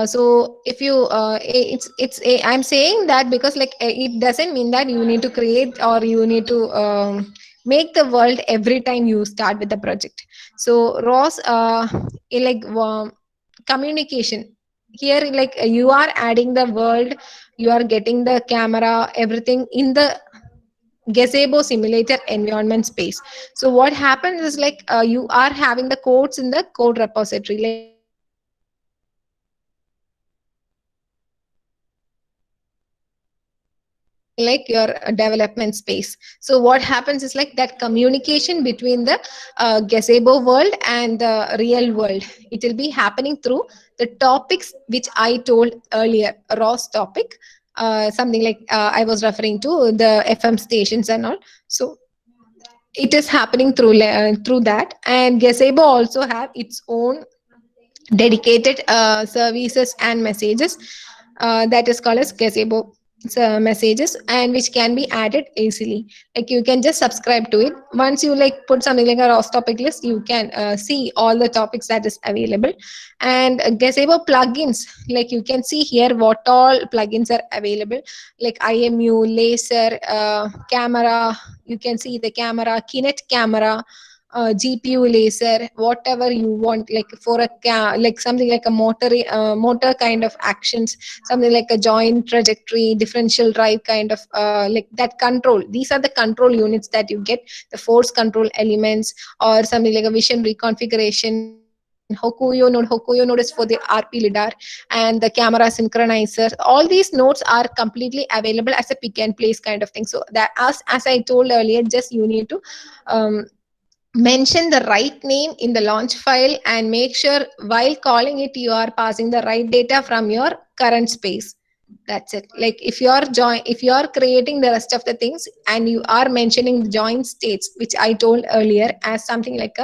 So if you I'm saying that because, like, it doesn't mean that you need to create or you need to make the world every time you start with the project. So ROS, like communication here, like you are adding the world, you are getting the camera, everything in the gazebo simulator environment space. So what happens is, like you are having the codes in the code repository, like your development space. So what happens is, like that communication between the gazebo world and the real world, it will be happening through the topics which I told earlier, ROS topic. Something like I was referring to the FM stations and all. So it is happening through through that. And gazebo also have its own dedicated services and messages, that is called as gazebo messages, and which can be added easily. Like you can just subscribe to it. Once you like put something like a ROS topic list, you can see all the topics that is available. And gazebo plugins, like you can see here what all plugins are available, like IMU, laser, camera. You can see the camera, Kinect camera, GPU laser, whatever you want, like for a like something like a motor kind of actions, something like a joint trajectory, differential drive kind of like that control. These are the control units that you get, the force control elements, or something like a vision reconfiguration. Hokuyo node is for the RP lidar, and the camera synchronizer. All these nodes are completely available as a pick and place kind of thing. So that, as I told earlier, just you need to um, mention the right name in the launch file, and make sure while calling it you are passing the right data from your current space. That's it. Like if you are creating the rest of the things and you are mentioning the joint states, which I told earlier, as something like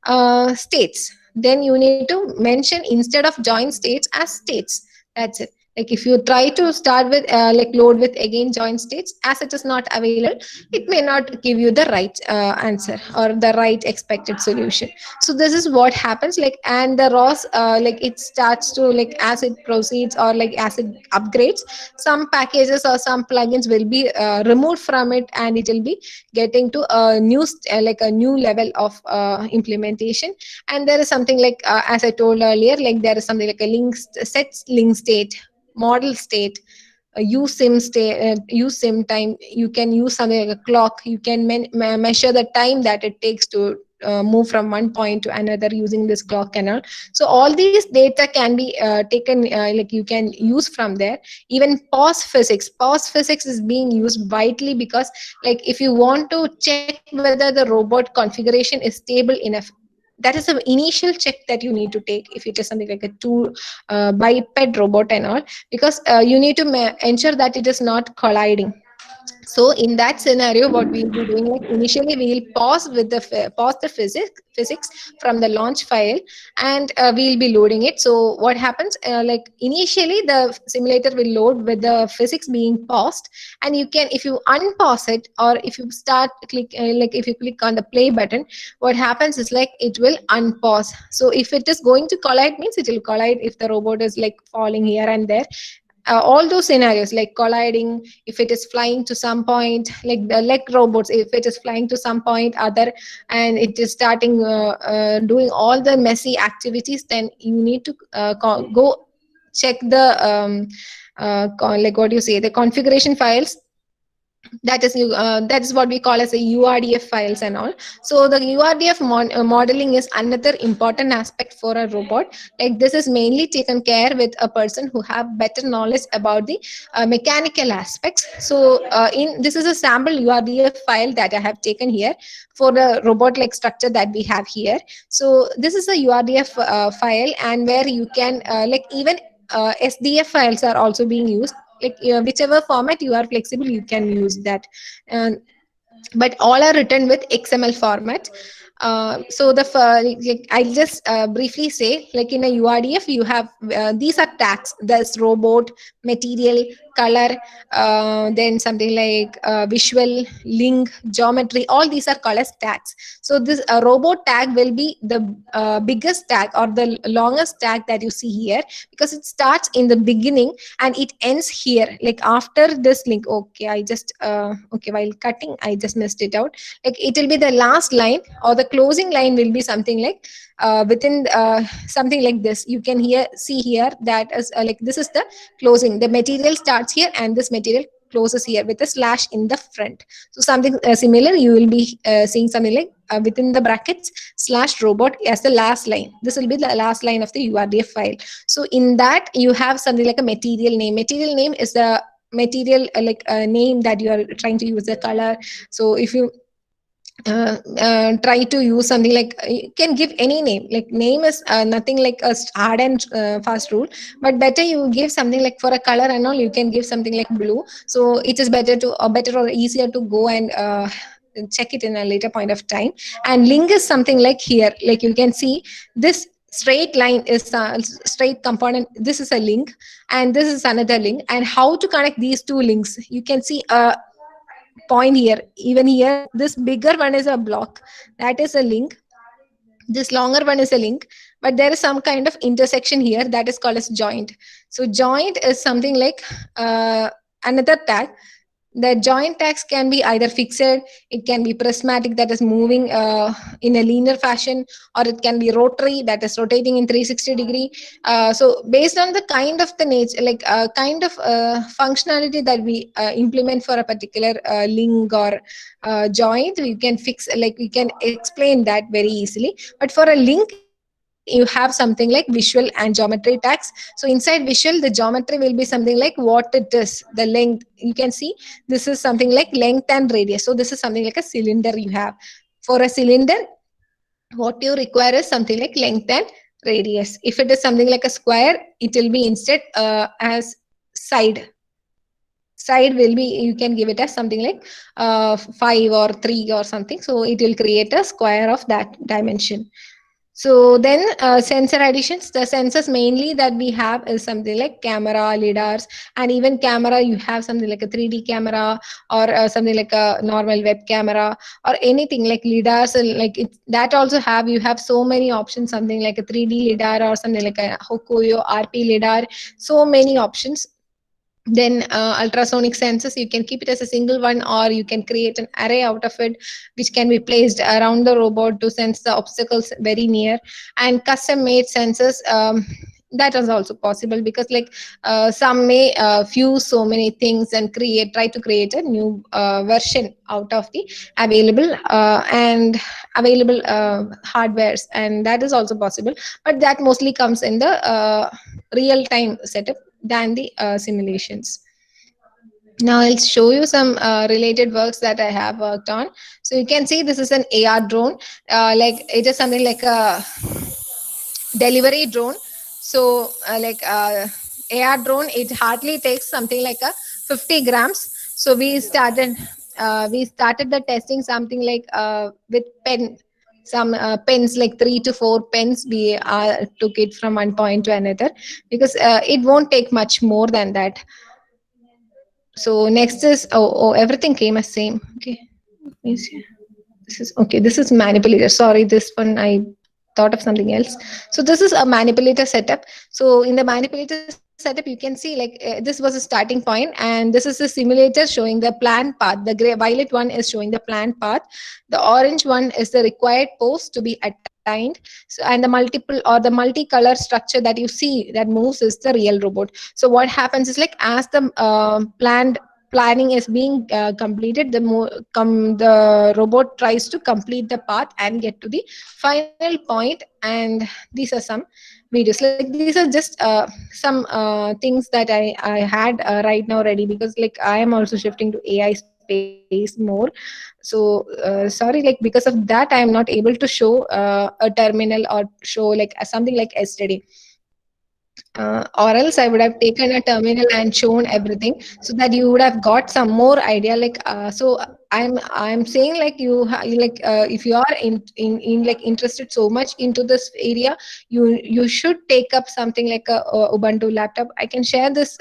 a states, then you need to mention instead of joint states as states. That's it. Like if you try to start with like load with again joint states, as it is not available, it may not give you the right answer or the right expected solution. So this is what happens. Like, and the ROS like it starts to, like as it proceeds or like as it upgrades, some packages or some plugins will be removed from it, and it will be getting to a new like a new level of implementation. And there is something like as I told earlier, like there is something like a set link state, model state, use sim time. You can use something like a clock. You can measure the time that it takes to move from one point to another using this clock and all. So all these data can be taken, like you can use from there. Even pause physics is being used widely, because like if you want to check whether the robot configuration is stable enough, that is the initial check that you need to take if it is something like a two biped robot and all, because you need to ensure that it is not colliding. So in that scenario, what we'll be doing, like initially we'll pause with the pause the physics from the launch file, and we'll be loading it. So what happens, like initially the simulator will load with the physics being paused, and you can, if you unpause it, or if you start click like if you click on the play button, what happens is like it will unpause. So if it is going to collide, means it will collide if the robot is like falling here and there. All those scenarios like colliding, if it is flying to some point, like the leg robots, if it is flying to some point other, and it is starting doing all the messy activities, then you need to go check the like what do you say, the configuration files. That is that is what we call as a URDF files and all. So the URDF modeling is another important aspect for a robot. Like this is mainly taken care with a person who have better knowledge about the mechanical aspects. So in this is a sample URDF file that I have taken here for the robot like structure that we have here. So this is a URDF file, and where you can like even SDF files are also being used. Like whichever format you are flexible, you can use that. And but all are written with XML format. So like, I'll just briefly say, like in a URDF, you have these are tags. There's robot, material, color, then something like visual, link, geometry. All these are called as tags. So this robot tag will be the biggest tag or the longest tag that you see here, because it starts in the beginning and it ends here, like after this link. Okay, I just okay, while cutting I just missed it out. Like it will be the last line, or the closing line will be something like within something like this. You can here see here that is like this is the closing. The material starts here and this material closes here with a slash in the front. So something similar you will be seeing something like within the brackets slash robot as the last line. This will be the last line of the URDF file. So in that you have something like a material name. Material name is the material like name that you are trying to use, the color. So if you try to use something like, you can give any name. Like name is nothing like a hard and fast rule, but better you give something like, for a color and all, you can give something like blue. So it is better to, or better or easier to go and check it in a later point of time. And link is something like here, like you can see this straight line is a straight component. This is a link, and this is another link. And how to connect these two links, you can see a point here. Even here, this bigger one is a block, that is a link. This longer one is a link, but there is some kind of intersection here, that is called as joint. So joint is something like another tag. The joint tags can be either fixed, it can be prismatic, that is moving in a linear fashion, or it can be rotary, that is rotating in 360-degree. So based on the kind of the nature, like kind of functionality that we implement for a particular link or joint, we can fix, like we can explain that very easily. But for a link, you have something like visual and geometry tags. So inside visual, the geometry will be something like what it is, the length. You can see this is something like length and radius. So this is something like a cylinder you have. For a cylinder, what you require is something like length and radius. If it is something like a square, it will be instead as side. Side will be, you can give it as something like 5 or 3 or something. So it will create a square of that dimension. So then sensor additions, the sensors mainly that we have is something like camera, lidars, and even camera, you have something like a 3D camera or something like a normal web camera or anything like lidars. And like it, that also have, you have so many options, something like a 3D lidar or something like a Hokuyo RP lidar, so many options. Then ultrasonic sensors, you can keep it as a single one or you can create an array out of it, which can be placed around the robot to sense the obstacles very near. And custom made sensors, that is also possible, because like some may fuse so many things and try to create a new version out of the available and available hardwares, and that is also possible. But that mostly comes in the real time setup than the simulations. Now I'll show you some related works that I have worked on. So you can see this is an AR drone. Like it is something like a delivery drone. So AR drone, it hardly takes something like a 50 grams. So we started the testing something like with some pens, like 3 to 4 pens. We took it from one point to another, because it won't take much more than that. So next is, everything came as same. Okay. Let me see. This is okay. This is manipulator. Sorry, this one I thought of something else. So this is a manipulator setup. So in the manipulator setup, you can see like this was a starting point, and this is a simulator showing the planned path. The gray violet one is showing the planned path. The orange one is the required pose to be attained. So, and the multiple or the multicolor structure that you see that moves is the real robot. So what happens is, like, as the planning is being completed, the robot tries to complete the path and get to the final point. And these are some videos, like these are just some things that I had right now ready, because like I am also shifting to AI space more. So sorry, like because of that I am not able to show a terminal or show like something like yesterday, or else I would have taken a terminal and shown everything, so that you would have got some more idea. Like I'm saying, like like if you are in like interested so much into this area, you should take up something like a, Ubuntu laptop. I can share this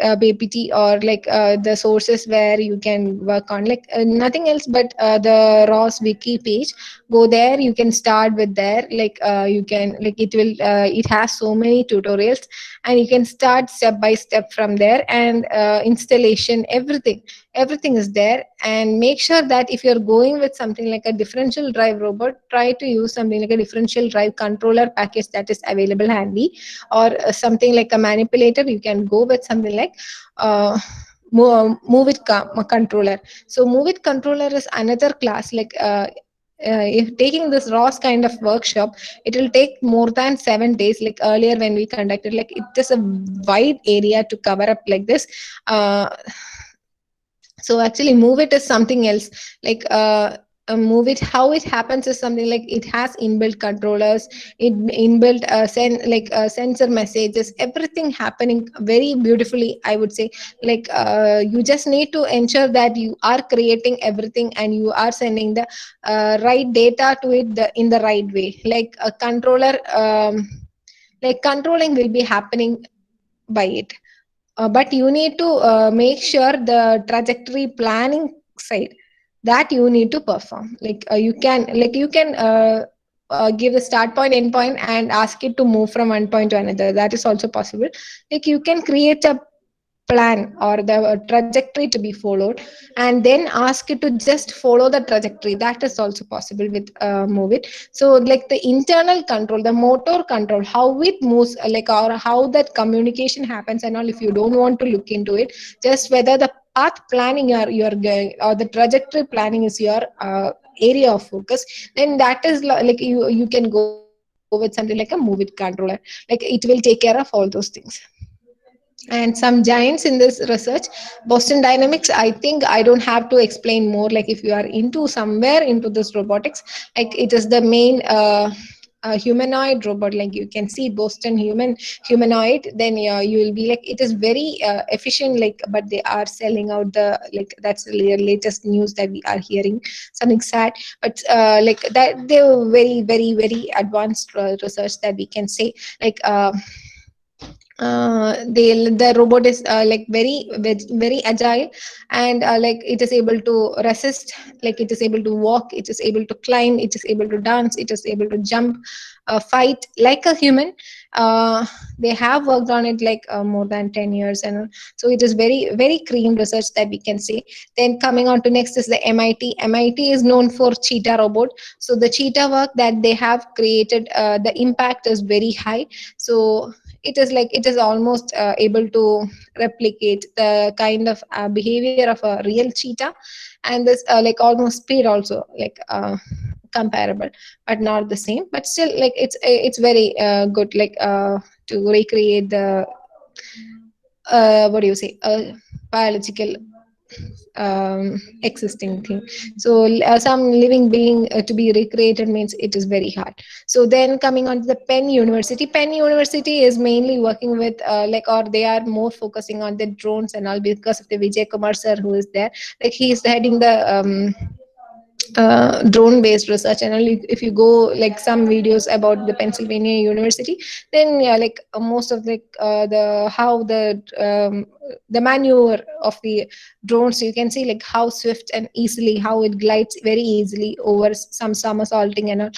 BPT, or like the sources where you can work on, like nothing else but the ROS wiki page. Go there, you can start with there. Like you can, like it has so many tutorials, and you can start step by step from there. And installation, everything is there. And make sure that if you're going with something like a differential drive robot, try to use something like a differential drive controller package that is available handy, or something like a manipulator. You can go with something like uh, move it controller. So move it controller is another class. Like if taking this ROS kind of workshop, it will take more than 7 days. Like earlier when we conducted, like it is a wide area to cover up like this. So actually move it is something else. Like move it, how it happens is something like it has inbuilt controllers, it inbuilt sensor messages, everything happening very beautifully, I would say. Like you just need to ensure that you are creating everything and you are sending the right data to it in the right way. Like a controller, like controlling will be happening by it. But you need to make sure the trajectory planning side, that you need to perform. Like you can give the start point, end point, and ask it to move from one point to another. That is also possible. Like you can create a plan or the trajectory to be followed, and then ask it to just follow the trajectory. That is also possible with move it. So like the internal control, the motor control, how it moves, like, or how that communication happens and all, if you don't want to look into it, just whether the path planning you're going, or the trajectory planning is your area of focus, then that is like you can go with something like a move it controller. Like it will take care of all those things. And some giants in this research, Boston Dynamics, I think I don't have to explain more. Like if you are into somewhere into this robotics, like it is the main a humanoid robot, like you can see Boston humanoid, then you will be like, it is very efficient, like, but they are selling out the, like, that's the latest news that we are hearing, something sad. But like that, they were very, very, very advanced research that we can say. Like the robot is like very agile, and like it is able to resist, like it is able to walk, it is able to climb, it is able to dance, it is able to jump, fight like a human. uh, they have worked on it like more than 10 years, and so it is very, very cream research that we can say. Then coming on to next is the MIT is known for cheetah robot. So the cheetah work that they have created, the impact is very high. So it is like, it is almost able to replicate the kind of behavior of a real cheetah, and this like almost speed also, like comparable, but not the same, but still like it's very good, like to recreate the what do you say, biological existing thing. So some living being to be recreated means it is very hard. So then coming on to the Penn University is mainly working with like, or they are more focusing on the drones and all, because of the Vijay Kumar sir who is there. Like he is heading the drone based research. And only if you go like some videos about the Pennsylvania University, then yeah, like most of the how the maneuver of the drones, you can see like how swift and easily how it glides very easily over some somersaulting and all,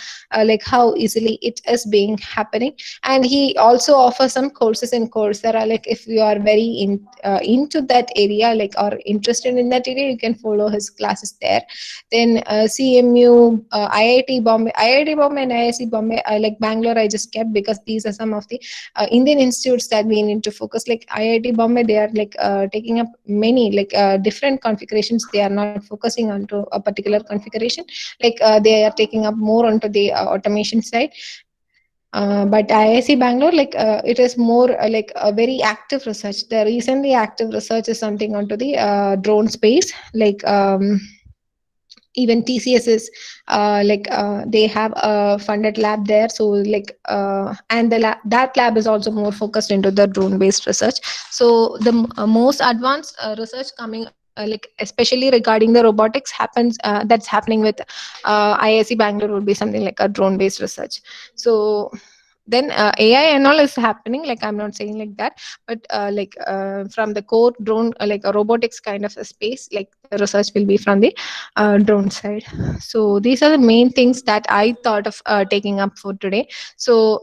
like how easily it is being happening. And he also offers some courses in Coursera, like if you are very into that area, like, or interested in that area, you can follow his classes there. Then CMU, IIT Bombay and IIC Bombay, like Bangalore, I just kept because these are some of the Indian institutes that we need to focus. Like IIT Bombay, they are like taking up many like different configurations. They are not focusing onto a particular configuration. Like they are taking up more onto the automation side. But IIC Bangalore, like it is more like a very active research. The recently active research is something onto the drone space, like. Even TCS is like they have a funded lab there. So like and that lab is also more focused into the drone based research. So the most advanced research coming like especially regarding the robotics happens that's happening with IIC Bangalore would be something like a drone based research. So then AI and all is happening, like I'm not saying like that, but like from the core drone like a robotics kind of a space, like the research will be from the drone side. So these are the main things that I thought of taking up for today. So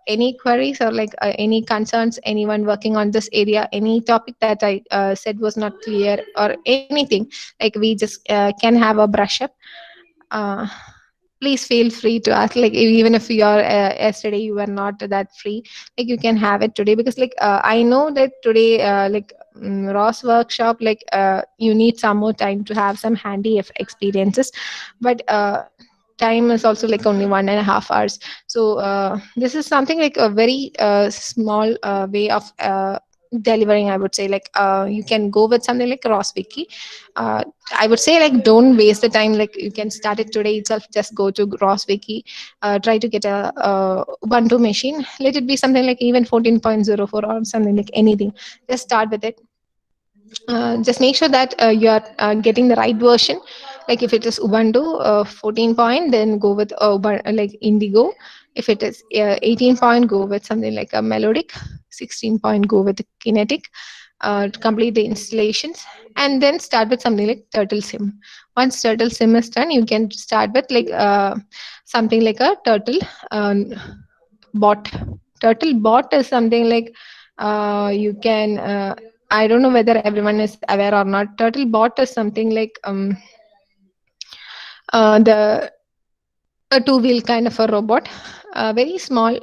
any queries or like any concerns, anyone working on this area, any topic that I said was not clear or anything, like we just can have a brush up. uh, Please feel free to ask, like even if you are yesterday you were not that free, like you can have it today, because like I know that today like Ross workshop, like you need some more time to have some handy experiences. But time is also like only 1.5 hours. So this is something like a very small way of delivering, I would say. Like you can go with something like Ross Wiki. uh, I would say like don't waste the time. Like you can start it today itself. Just go to Ross Wiki, try to get a Ubuntu machine. Let it be something like even 14.04 or something like anything. Just start with it. Just make sure that you are getting the right version. Like if it is Ubuntu 14 point, then go with like Indigo. If it is 18 point, go with something like a Melodic. 16 point, go with Kinetic to complete the installations. And then start with something like Turtle Sim. Once Turtle Sim is done, you can start with like something like a Turtle bot. Turtle bot is something like you can I don't know whether everyone is aware or not. Turtle bot is something like the a two-wheel kind of a robot, very small,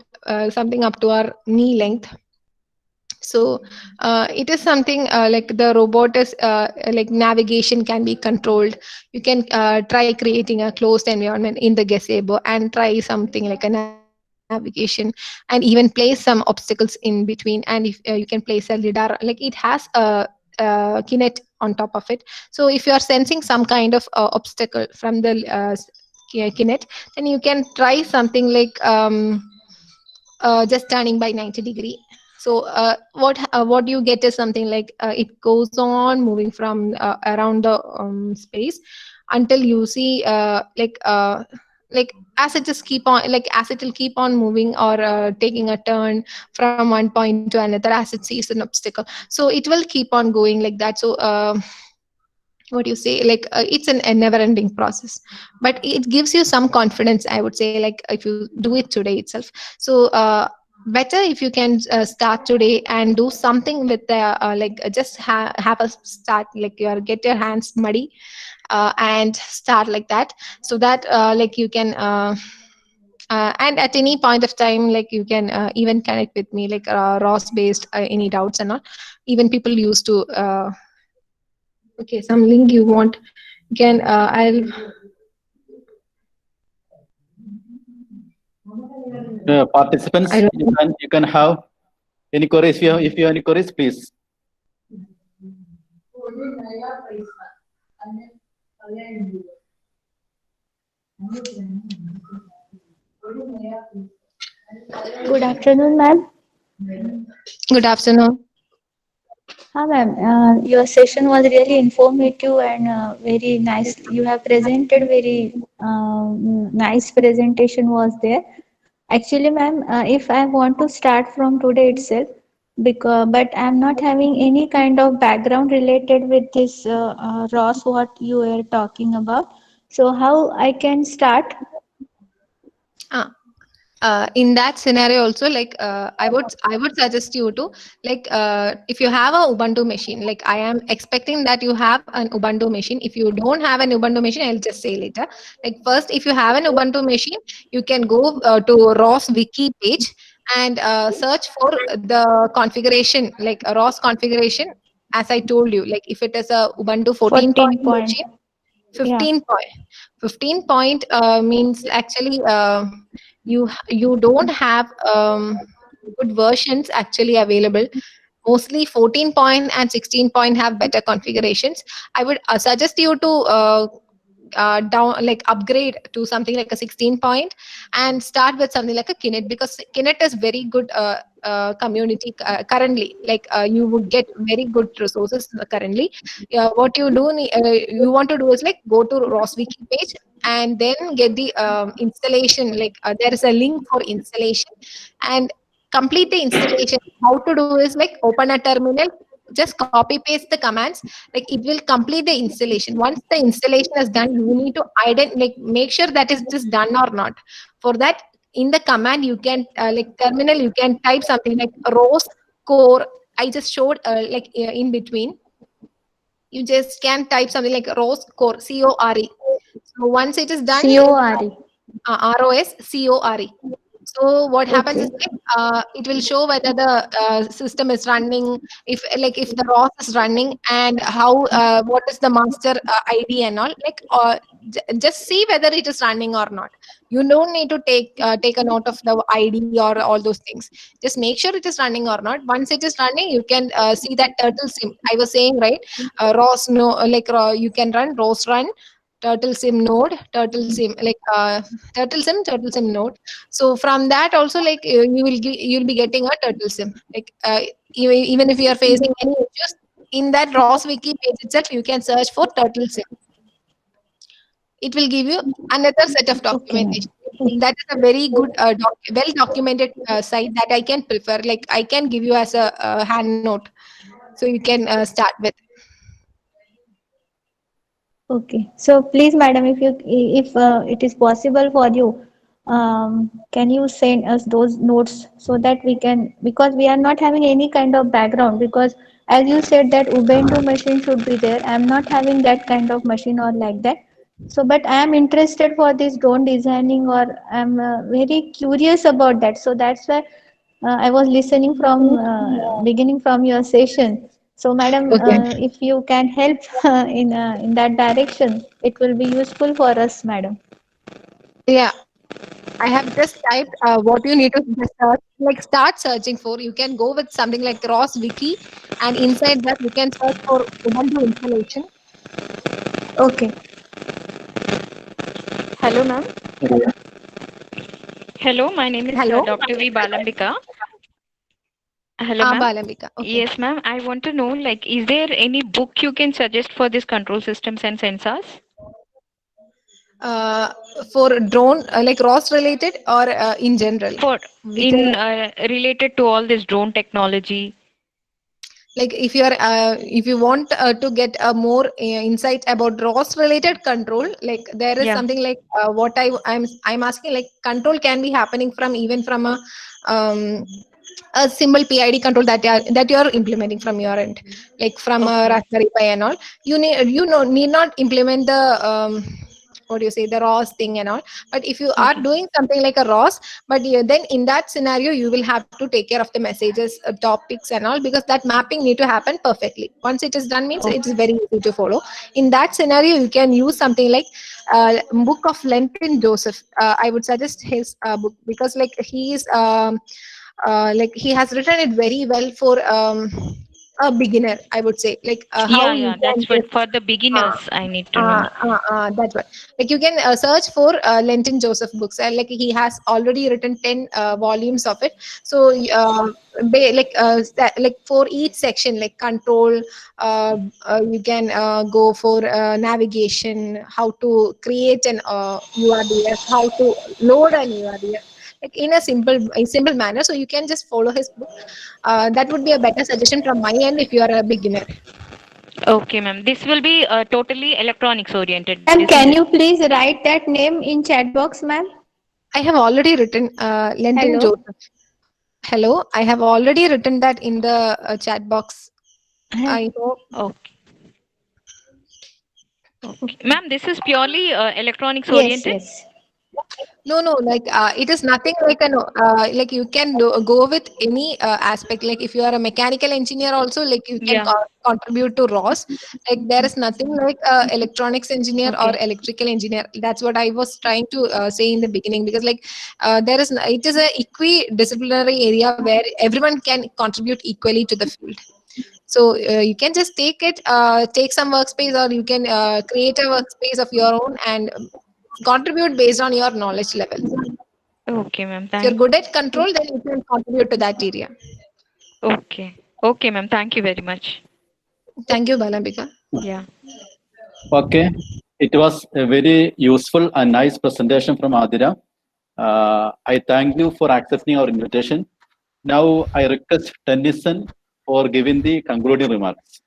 something up to our knee length. So it is something like the robot is like navigation can be controlled. You can try creating a closed environment in the gazebo and try something like a navigation, and even place some obstacles in between. And if you can place a lidar, like it has a Kinect on top of it. So if you are sensing some kind of obstacle from the Kinect, then you can try something like just turning by 90 degree. So what you get is something like it goes on moving from around the space until you see like as it just keep on, like as it will keep on moving or taking a turn from one point to another as it sees an obstacle, so it will keep on going like that. So what do you say, like it's a never ending process, but it gives you some confidence, I would say, like if you do it today itself. So better if you can start today and do something with the just have a start, like get your hands muddy and start like that, so that like you can and at any point of time, like you can even connect with me, like ROS based any doubts and all. Even people used to okay, some link you want, you can I'll I Participants, don't you know. can have any queries. If you have any queries, please. Good afternoon, ma'am. Good afternoon. Hi, ma'am. Your session was really informative and very nice. You have presented very nice presentation was there. Actually, ma'am, if I want to start from today itself, but I'm not having any kind of background related with this Ross what you were talking about. So how I can start? Ah, in that scenario also, like I would suggest you to, like if you have a Ubuntu machine, like I am expecting that you have an Ubuntu machine. If you don't have an Ubuntu machine, I'll just say later. Like first, if you have an Ubuntu machine, you can go to ROS wiki page and search for the configuration, like a ROS configuration. As I told you, like if it is a Ubuntu 14 point 14 point. machine, Yeah. 15 point. 15 point means actually you don't have good versions actually available. Mostly 14 point and 16 point have better configurations. I would suggest you to down, like upgrade to something like a 16 point and start with something like a Kinet, because Kinet is very good community currently. Like you would get very good resources currently. What you do you want to do is like go to ROS wiki page and then get the installation. Like there is a link for installation and complete the installation. How to do is like open a terminal, just copy paste the commands, like it will complete the installation. Once the installation is done, you need to like make sure that is just done or not. For that, in the command you can like terminal, you can type something like ROS core. I just showed like in between, you just can type something like ROS core, CORE. So once it is done, CORE. ROSCORE. So what happens is Okay. like it will show whether the system is running, if like if the ROS is running, and how what is the master ID and all. Like just see whether it is running or not. You don't need to take a note of the ID or all those things. Just make sure it is running or not. Once it is running, you can see that turtle sim. I was saying right, ROS no, like you can run ROS run turtle sim node, turtle sim, like turtle sim node. So from that also, like you'll be getting a turtle sim. Like even if you are facing any issues, in that ROS wiki page itself, you can search for turtle sim. It will give you another set of Okay, documentation. ma'am. Okay. That is a very good well documented site that I can prefer, like I can give you as a hand note, so you can start with. Okay. So please, madam, if it is possible for you, can you send us those notes so that we can, because we are not having any kind of background, because as you said that Ubuntu machine should be there. I am not having that kind of machine or like that. So, but I am interested for this drone designing, or I'm very curious about that. So that's why I was listening from beginning from your session. So, madam, Okay. if you can help in that direction, it will be useful for us, madam. Yeah, I have just typed what you need to just search, like start searching for. You can go with something like ROS Wiki, and inside that you can search for Ubuntu installation. Okay. Hello, ma'am. Yeah. Hello, my name is Hello. Dr. V. Balambika. Hello, ma'am. Balambika. Okay. Yes, ma'am. I want to know, like, is there any book you can suggest for this control systems and sensors? Uh, for drone, like ROS related or in general? For Which in related to all this drone technology. like if you want to get a more insight about ROS related control, like there is Yeah. something like I'm asking, like control can be happening from even from um, a simple PID control that you are implementing from your end, like from a Okay. Raspberry Pi and all. Need not implement the what do you say, the ROS thing and all. But if you are Okay. doing something like a ROS, but then in that scenario you will have to take care of the messages, topics and all, because that mapping need to happen perfectly. Once it is done means Oh, it is very easy to follow. In that scenario you can use something like book of Lenton Joseph. I would suggest his book, because like he is like he has written it very well for a beginner, I would say, like how yeah, you yeah. That's can what just for the uh, beginners I need to know. that's what. Like you can search for Lenton Joseph books, and like he has already written 10 volumes of it. So like for each section, like control, you can go for navigation, how to create an URDF, how to load an URDF, like in a simple manner. So you can just follow his book. That would be a better suggestion from my end if you are a beginner. Okay, ma'am. This will be totally electronics oriented, Ma'am, isn't can it? you please write that name in chat box, ma'am? I have already written Lenton Hello. Joseph. Hello, I have already written that in the chat box. I hope. Okay. Okay. Okay. Ma'am, this is purely electronics Yes, oriented? yes. No, like it is nothing like like you can go with any aspect. Like if you are a mechanical engineer, also like you can Yeah. contribute to ROS. Like there is nothing like electronics engineer or Okay. electrical engineer. That's what I was trying to say in the beginning, because like it is a equidisciplinary area where everyone can contribute equally to the field. So you can just take some workspace, or you can create a workspace of your own and contribute based on your knowledge level. Okay, ma'am. If you're Thank. good at control, then you can contribute to that area. Okay. Okay, ma'am. Thank you very much. Thank you, Balambika. Yeah. Okay. It was a very useful and nice presentation from Adira. I thank you for accepting our invitation. Now I request Tennyson for giving the concluding remarks.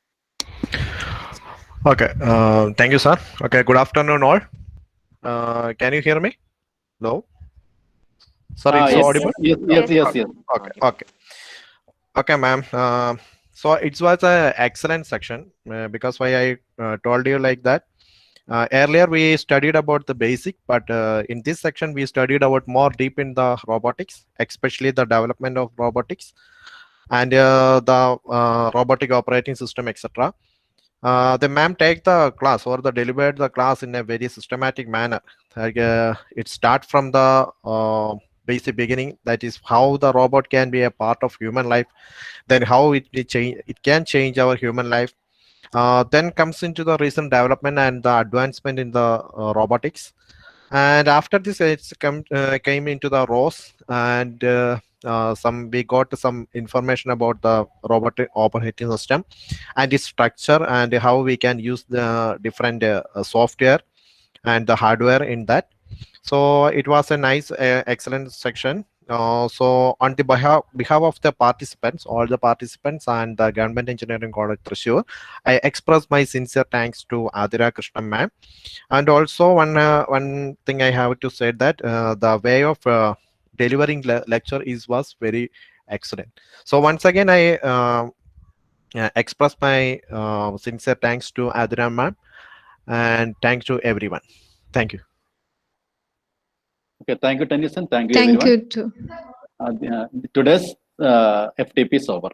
Okay, thank you, sir. Okay, good afternoon, all. Can you hear me? No? Sorry, it's Yes, Yes. audible? yes, Yeah. yes, yes, yes. Okay, okay. Okay, ma'am. So it was an excellent section because why I told you like that. Earlier we studied about the basic, but in this section we studied about more deep in the robotics, especially the development of robotics and the robotic operating system, etc. The ma'am take the class or the delivered the class in a very systematic manner. Like, it start from the basic beginning, that is how the robot can be a part of human life, then how it can change our human life. Then comes into the recent development and the advancement in the robotics, and after this came into the ROS, and some we got some information about the robotic operating system and its structure and how we can use the different software and the hardware in that. So it was a nice excellent section. So on the behalf of the participants, all the participants and the Government Engineering College Thrissur, I express my sincere thanks to Adira Krishna ma'am. And also one thing I have to say that the way of delivering lecture was very excellent. So once again I express my sincere thanks to Adira ma'am, and thanks to everyone. Thank you. Okay, thank you, Tennyson. Thank you, Thank everyone. you too. Today's FTP is over.